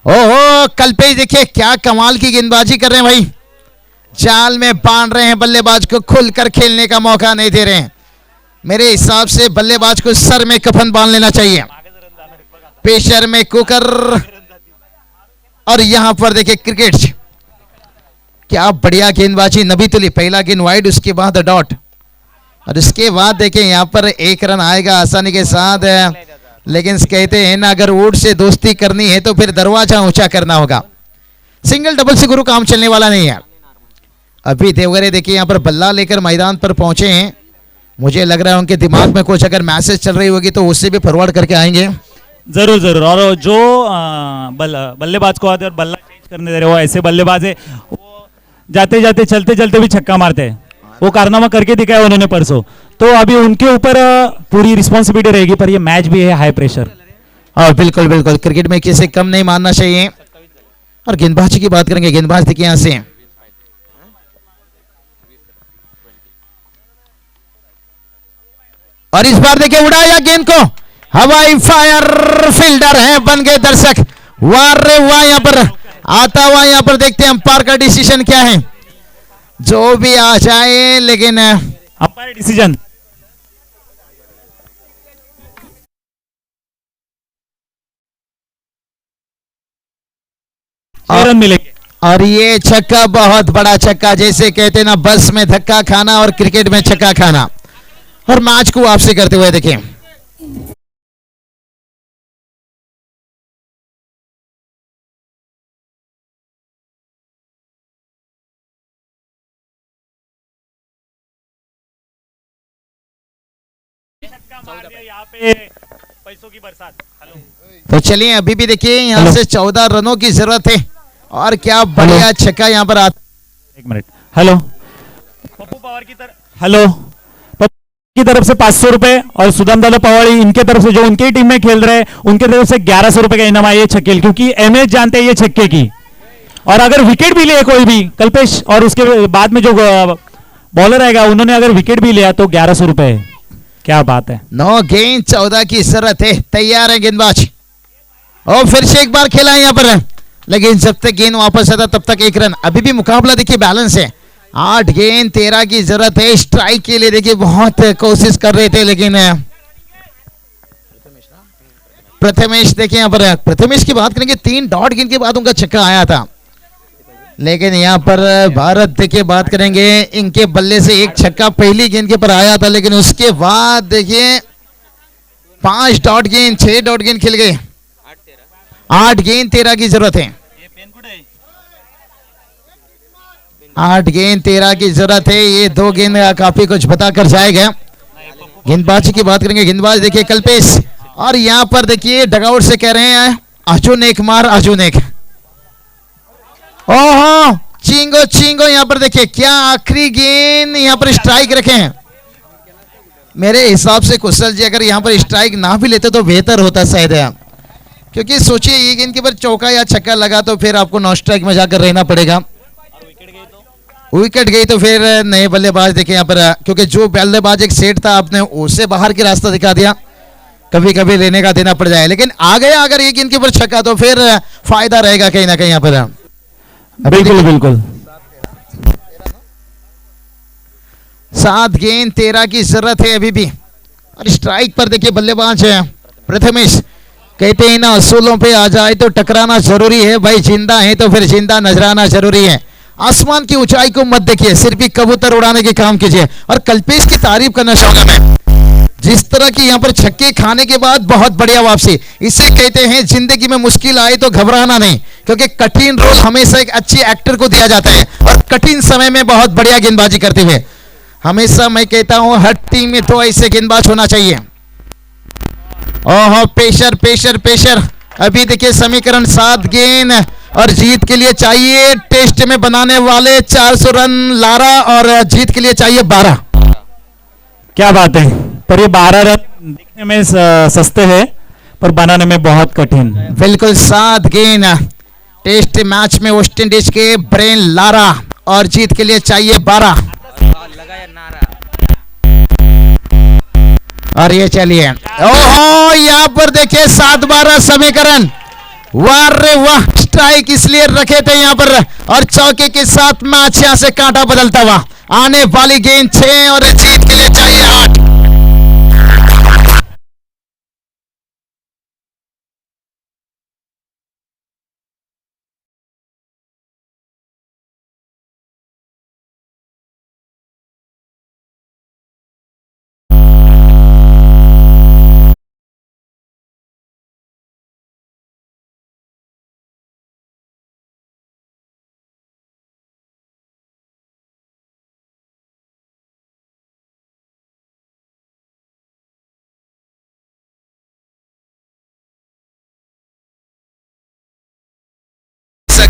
ओहो, कल्पेश देखिए क्या कमाल की गेंदबाजी कर रहे हैं भाई। जाल में बांध रहे हैं, बल्लेबाज को खुलकर खेलने का मौका नहीं दे रहे हैं। मेरे हिसाब से बल्लेबाज को सर में कफन बांध लेना चाहिए, पेशर में कुकर। और यहां पर देखिए क्रिकेट क्या बढ़िया गेंदबाजी। नबी तुली पहला गेंद वाइड, उसके बाद डॉट और उसके बाद देखिए यहां पर एक रन आएगा आसानी के साथ। लेकिन कहते हैं ना, अगर ऊंट से दोस्ती करनी है तो फिर दरवाजा ऊंचा करना होगा। सिंगल डबल से गुरु काम चलने वाला नहीं है। अभी देवगरे देखिए यहां पर बल्ला लेकर मैदान पर पहुंचे हैं। मुझे लग रहा है उनके दिमाग में कुछ अगर मैसेज चल रही होगी तो उससे भी फॉरवर्ड करके आएंगे। जरूर जरूर। और जो बल्लेबाज को आते और बल्ला चेंज करने दे रहे, वो ऐसे बल्लेबाज है वो जाते जाते चलते चलते भी छक्का मारते हैं। वो कारनामा करके दिखाया उन्होंने परसों। तो अभी उनके ऊपर पूरी रिस्पॉन्सिबिलिटी रहेगी, पर ये मैच भी है हाई प्रेशर। हाँ बिल्कुल बिल्कुल, क्रिकेट में किसी कम नहीं मानना चाहिए। और गेंदबाजी की बात करेंगे, गेंदबाज देखिए यहां से और इस बार देखिए उड़ाया गेंद को, हवाई फायर, फील्डर है बन गए दर्शक। वाह रे वाह, यहां पर आता हुआ, यहां पर देखते हैं अंपायर का डिसीजन क्या है। जो भी आ जाए, लेकिन अंपायर डिसीजन रन मिलेंगे। और ये छक्का बहुत बड़ा छक्का, जैसे कहते ना बस में धक्का खाना और क्रिकेट में छक्का खाना। और मैच को वापसी करते हुए देखिए यहाँ पे पैसों की बरसात। तो चलिए अभी भी देखिए यहां से 14 रनों की जरूरत है। और क्या बढ़िया छक्का यहां पर आता। एक मिनट। हेलो, पप्पू पवार की तरफ, हेलो की तरफ से 500 रुपए और सुदाम दादा पवाड़ी इनके तरफ से जो उनकी टीम में खेल रहे हैं उनके तरफ से 1100 रुपए का इनाम है ये छक्के, क्योंकि एमएच जानते हैं ये छक्के की। और अगर विकेट भी लिए कोई भी कल्पेश और उसके बाद में जो बॉलर आएगा उन्होंने अगर विकेट भी लिया तो 1100 रुपए। क्या बात है। 9 गेंद 14 की जरूरत है। तैयार है गेंदबाज और फिर से एक बार खेला यहां पर, लेकिन जब तक गेंद वापस आता तब तक एक रन। अभी भी मुकाबला देखिए बैलेंस है। 8 गेंद 13 की जरूरत है। स्ट्राइक के लिए देखिए बहुत कोशिश कर रहे थे, लेकिन प्रथमेश देखिए यहां पर, प्रथमेश की बात करेंगे 3 डॉट गेंद के बाद उनका छक्का आया था। लेकिन यहां पर भारत देखिए बात करेंगे, इनके बल्ले से एक छक्का पहली गेंद के पर आया था, लेकिन उसके बाद देखिए 5 डॉट गेंद 6 डॉट गेंद खेल गए। 8 गेंद 13 की जरूरत है। 8 गेंद 13 की जरूरत है। ये 2 गेंद काफी कुछ बताकर जाएगा। गेंदबाजी की बात करेंगे, गेंदबाज देखिए कल्पेश और यहां पर देखिए डगआउट से कह रहे हैं अर्जुन एक मार, अर्जुन एक। ओहो, चिंगो चिंगो यहां पर देखिए क्या आखिरी गेंद यहां पर स्ट्राइक रखे हैं। मेरे हिसाब से कुशल जी अगर यहां पर स्ट्राइक ना भी लेते तो बेहतर होता शायद, क्योंकि सोचिए ये गेंद के ऊपर चौका या छक्का लगा तो फिर आपको नॉन स्ट्राइक में जाकर रहना पड़ेगा। विकेट गई तो फिर नए बल्लेबाज देखे यहाँ पर, क्योंकि जो बल्लेबाज एक सेट था आपने उसे बाहर के रास्ता दिखा दिया। कभी कभी लेने का देना पड़ जाए, लेकिन आ गया अगर एक गेंद के ऊपर छक्का तो फिर फायदा रहेगा कहीं ना कहीं यहाँ पर। बिल्कुल बिल्कुल। 7 गेंद 13 की जरूरत है अभी भी। और स्ट्राइक पर देखिए बल्लेबाज है प्रथमेश। कहते हैं ना असूलों पे आ जाए तो टकराना जरूरी है भाई, जिंदा है तो फिर जिंदा नजर आना जरूरी है। आसमान की ऊंचाई को मत देखिए, सिर्फ ही कबूतर उड़ाने के काम कीजिए। और कल्पेश की तारीफ करना चाहूंगा मैं, जिस तरह की यहाँ पर छक्के खाने के बाद बहुत बढ़िया वापसी, इसे कहते हैं जिंदगी में मुश्किल आए तो घबराना नहीं, क्योंकि कठिन रोल हमेशा एक अच्छे एक्टर को दिया जाता है और कठिन समय में बहुत बढ़िया गेंदबाजी करते हुए हमेशा मैं कहता हूं हर टीम में तो ऐसे गेंदबाज होना चाहिए। ओहो पेशर पेशर पेशर, अभी देखिए समीकरण 7 गेंद और जीत के लिए चाहिए टेस्ट में बनाने वाले 400 रन लारा और जीत के लिए चाहिए 12। क्या बात है, पर ये 12 रन दिखने में सस्ते हैं पर बनाने में बहुत कठिन। बिल्कुल 7 गेंद टेस्ट मैच में वेस्ट इंडीज के ब्रेन लारा और जीत के लिए चाहिए 12। और ये चलिए ओहो यहाँ पर देखिए 7-12 समीकरण, वाह रे वाह, स्ट्राइक इसलिए रखे थे यहाँ पर और चौके के साथ मैच यहाँ से कांटा बदलता हुआ। आने वाली गेंद 6 और जीत के लिए चाहिए 8।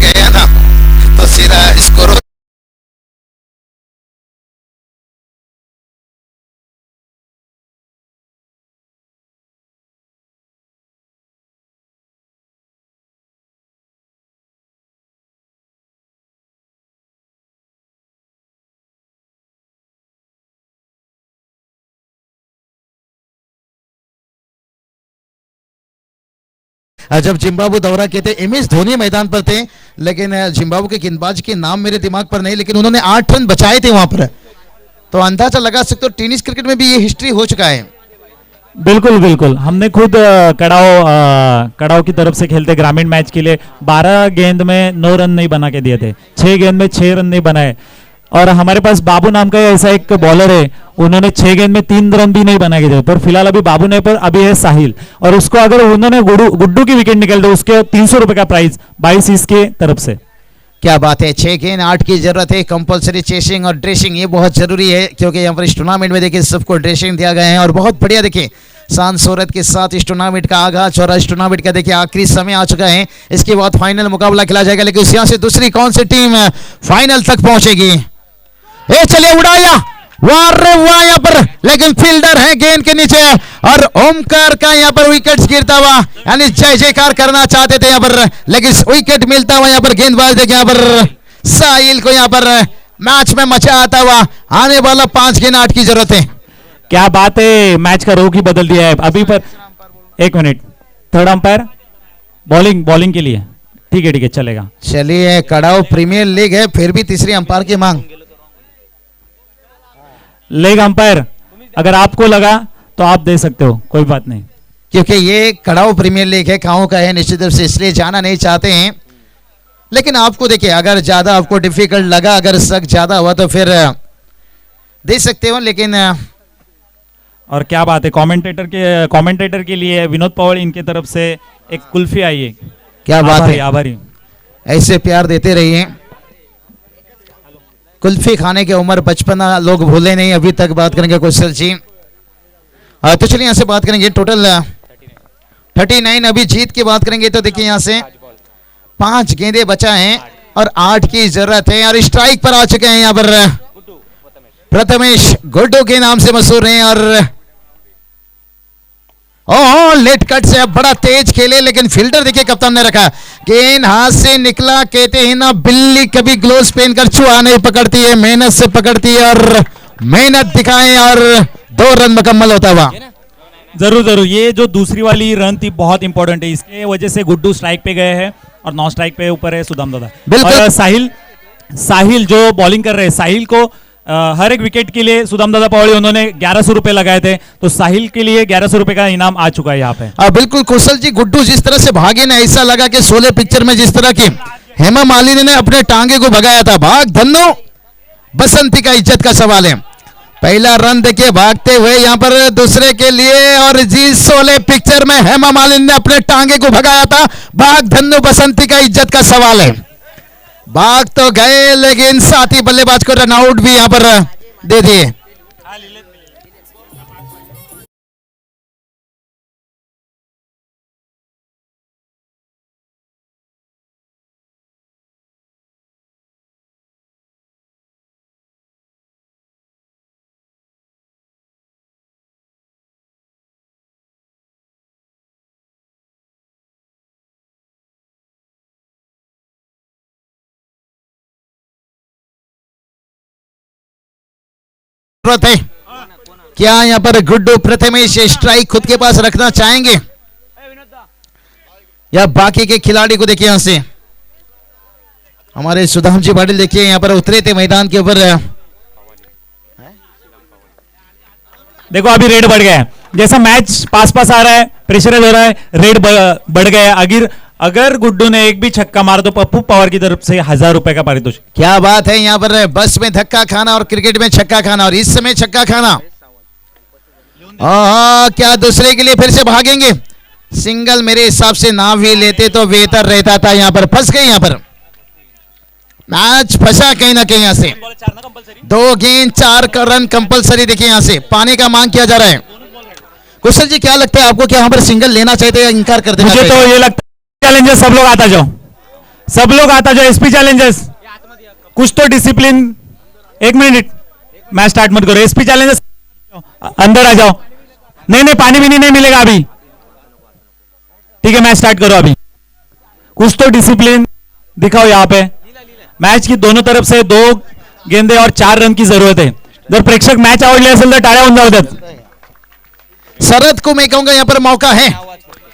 गया ना तो सीधा स्कोर जब जिम्बाब्वे दौरा किए थे एम एस धोनी मैदान पर थे, लेकिन जिम्बाब्वे के गेंदबाज के नाम मेरे दिमाग पर नहीं, लेकिन उन्होंने 8 रन बचाए थे वहां पर, तो अंदाजा लगा सकते हो टेनिस क्रिकेट में भी ये हिस्ट्री हो चुका है। बिल्कुल बिल्कुल, हमने खुद कड़ाव की तरफ से खेलते ग्रामीण मैच के लिए 12 गेंद में 9 रन नहीं बना के दिए थे, 6 गेंद में 6 रन नहीं बनाए। और हमारे पास बाबू नाम का ऐसा एक बॉलर है, उन्होंने 6 गेंद में 3 रन भी नहीं बना के दिए, पर फिलहाल अभी बाबू ने पर अभी है साहिल, और उसको अगर उन्होंने गुड्डू की विकेट निकल दे उसके 300 रुपए का प्राइस 22 इसके तरफ से। क्या बात है, 6 गेंद 8 की जरूरत है। कंपलसरी चेसिंग और ड्रेसिंग ये बहुत जरूरी है, क्योंकि यहाँ पर इस टूर्नामेंट में देखिए सबको ड्रेसिंग दिया गया है और बहुत बढ़िया देखिए शान शोहरत के साथ इस टूर्नामेंट का आगाज और इस टूर्नामेंट का देखिए आखिरी समय आ चुका है। इसके बाद फाइनल मुकाबला खेला जाएगा, लेकिन यहाँ से दूसरी कौन सी टीम फाइनल तक पहुंचेगी। ए चलिए उड़ाया, वाह रे वाह यहाँ पर, लेकिन फील्डर है गेंद के नीचे और ओमकार का यहाँ पर विकेट गिरता हुआ, यानी जय जयकार करना चाहते थे यहाँ पर, लेकिन विकेट मिलता हुआ यहाँ पर गेंदबाज देखिए यहाँ पर साहिल को यहाँ पर मैच में मचा आता हुआ। आने वाला 5 गेंद 8 की जरूरत है। क्या बात है, मैच का रुख ही बदल दिया है अभी पर। 1 मिनट, थर्ड अंपायर बॉलिंग के लिए, ठीक है चलेगा। चलिए कड़ाव प्रीमियर लीग है, फिर भी तीसरी अंपायर की मांग। लेग अंपायर अगर आपको लगा तो आप दे सकते हो, कोई बात नहीं, क्योंकि ये कड़ाव प्रीमियर लीग है, गाँव का है, निश्चित रूप से इसलिए जाना नहीं चाहते हैं। लेकिन आपको देखिए अगर ज्यादा आपको डिफिकल्ट लगा, अगर शक ज्यादा हुआ तो फिर दे सकते हो, लेकिन और क्या बात है, कमेंटेटर के लिए विनोद पवार इनके तरफ से एक कुल्फी आई है। क्या बात है, आभारी, ऐसे प्यार देते रहिए। कुल्फी खाने की उम्र बचपना लोग भूले नहीं, अभी तक बात करेंगे कुशल जी। तो चलिए यहाँ से बात करेंगे टोटल 39। अभी जीत की बात करेंगे तो देखिए यहाँ से 5 गेंदे बचा हैं और 8 की जरूरत है, और स्ट्राइक पर आ चुके हैं यहाँ पर प्रथमेश गुड्डू के नाम से मशहूर हैं। और ओह लेट कट से अब बड़ा तेज खेले, लेकिन फील्डर देखिए कप्तान ने रखा, गेंद हाथ से निकला, कहते हैं ना बिल्ली कभी ग्लोव्स पहनकर चूहा नहीं पकड़ती है, मेहनत से पकड़ती है और मेहनत दिखाएं और 2 रन मुकम्मल होता हुआ। जरूर, ये जो दूसरी वाली रन थी बहुत इंपॉर्टेंट है, इसके वजह से गुड्डू स्ट्राइक पे गए हैं और 9 स्ट्राइक पे ऊपर है सुदाम दादा। और साहिल जो बॉलिंग कर रहे हैं, साहिल को हर एक विकेट के लिए सुदाम दादा पवाड़ी उन्होंने 1100 रुपए लगाए थे, तो साहिल के लिए 1100 रुपए का इनाम आ चुका है यहाँ पे। बिल्कुल कुशल जी, गुड्डू जिस तरह से भागे ना, ऐसा लगा कि शोले पिक्चर में जिस तरह की हेमा मालिनी ने अपने टांगे को भगाया था। भाग धन्नो, बसंती का इज्जत का सवाल है। पहला रन देखिए भागते हुए यहाँ पर दूसरे के लिए, और जी शोले पिक्चर में हेमा मालिनी ने अपने टांगे को भगाया था। भाग धन्नु बसंती का इज्जत का सवाल है। भाग तो गए लेकिन साथी बल्लेबाज को रन आउट भी यहाँ पर दे दिए। है क्या यहाँ पर गुड्डू प्रथमेश स्ट्राइक खुद के पास रखना चाहेंगे या बाकी के खिलाड़ी को देखिए यहां से हमारे सुधाम जी पाटिल देखिए यहाँ पर उतरे थे मैदान के ऊपर। देखो अभी रेड बढ़ गया है, जैसा मैच पास पास आ रहा है, प्रेशराइज हो रहा है, रेड बढ़ गया है। अगर गुड्डू ने एक भी छक्का मार तो पप्पू पवार की तरफ से 1000 रुपए का पारितोषिक। क्या बात है, यहाँ पर बस में धक्का खाना और क्रिकेट में छक्का खाना, और इस समय छक्का खाना। क्या दूसरे के लिए फिर से भागेंगे? सिंगल मेरे हिसाब से ना भी लेते तो बेहतर रहता था। यहाँ पर फंस गए, यहाँ पर मैच फंसा कहीं ना कहीं। यहाँ से 2 गेंद 4 रन कंपलसरी। देखिए यहाँ से पानी का मांग किया जा रहा है। कुशल जी क्या लगता है आपको, क्या यहाँ पर सिंगल लेना चाहिए या इनकार कर देना? मुझे तो ये लगता है चैलेंजर्स सब लोग आता जाओ, सब लोग आता जाओ। एसपी चैलेंजर्स कुछ तो डिसिप्लिन। 1 मिनट मैच स्टार्ट मत करो। एसपी चैलेंजर्स अंदर आ जाओ। नहीं पानी भी नहीं मिलेगा अभी। ठीक है मैच स्टार्ट करो अभी। कुछ तो डिसिप्लिन दिखाओ यहाँ पे। मैच की दोनों तरफ से 2 गेंदे और 4 रन की जरूरत है। जर प्रेक्षक मैच आवडले असेल तर टाळ्या होऊन जाऊ देत। शरद को मैं कहूंगा यहाँ पर मौका है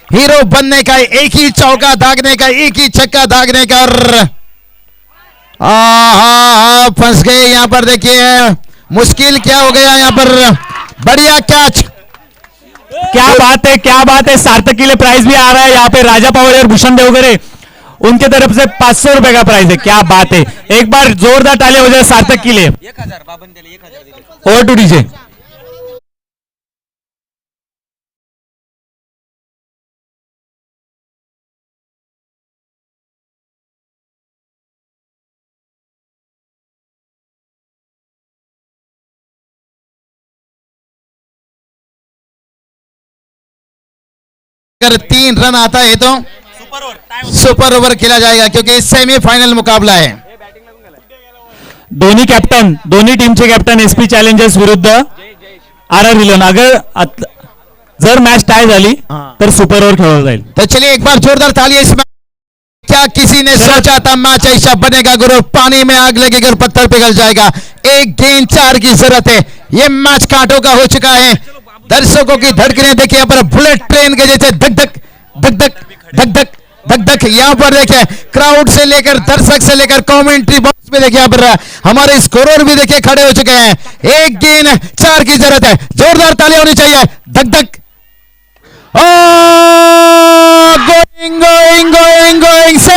हीरो बनने का, एक ही चौका दागने का, एक ही छक्का दागने का। फंस गए यहाँ पर। देखिए मुश्किल क्या हो गया यहाँ पर। बढ़िया कैच। क्या बात है, क्या बात है। सार्थक के लिए प्राइज भी आ रहा है यहाँ पे। राजा पवार और भूषण देवगरे उनके तरफ से 500 रुपए का प्राइज है। क्या बात है, एक बार जोरदार ताली हो जाए सार्थक के लिए। 1000 ओवर टू डीजे। अगर 3 रन आता है तो सुपर ओवर खेला जाएगा, क्योंकि सेमीफाइनल मुकाबला है। दोन्ही कॅप्टन, दोन्ही टीमचे कॅप्टन एसपी चॅलेंजर्स विरुद्ध आर विलन। अगर जर मैच टाय झाली तर सुपर ओवर खेळवलं जाईल। तो चलिए एक बार जोरदार ताली। इसमें क्या किसी ने सोचा था मैच ऐसा बनेगा? गुरु पानी में आग लगेगी और पत्थर पिघल जाएगा। 1 गेंद 4 की जरूरत है। ये मैच कांटों का हो चुका है। दर्शकों की धड़कनें देखिए यहाँ पर बुलेट ट्रेन के जैसे धक धक धक धक धक धक धक धक। यहाँ पर देखिए क्राउड से लेकर दर्शक से लेकर कमेंट्री बॉक्स में देखिए यहाँ पर हमारे स्कोरर भी देखिए खड़े हो चुके हैं। 1 गेंद 4 की जरूरत है। जोरदार ताली होनी चाहिए। धक धक। गोइंग गोइंग गोइंग गोइंग से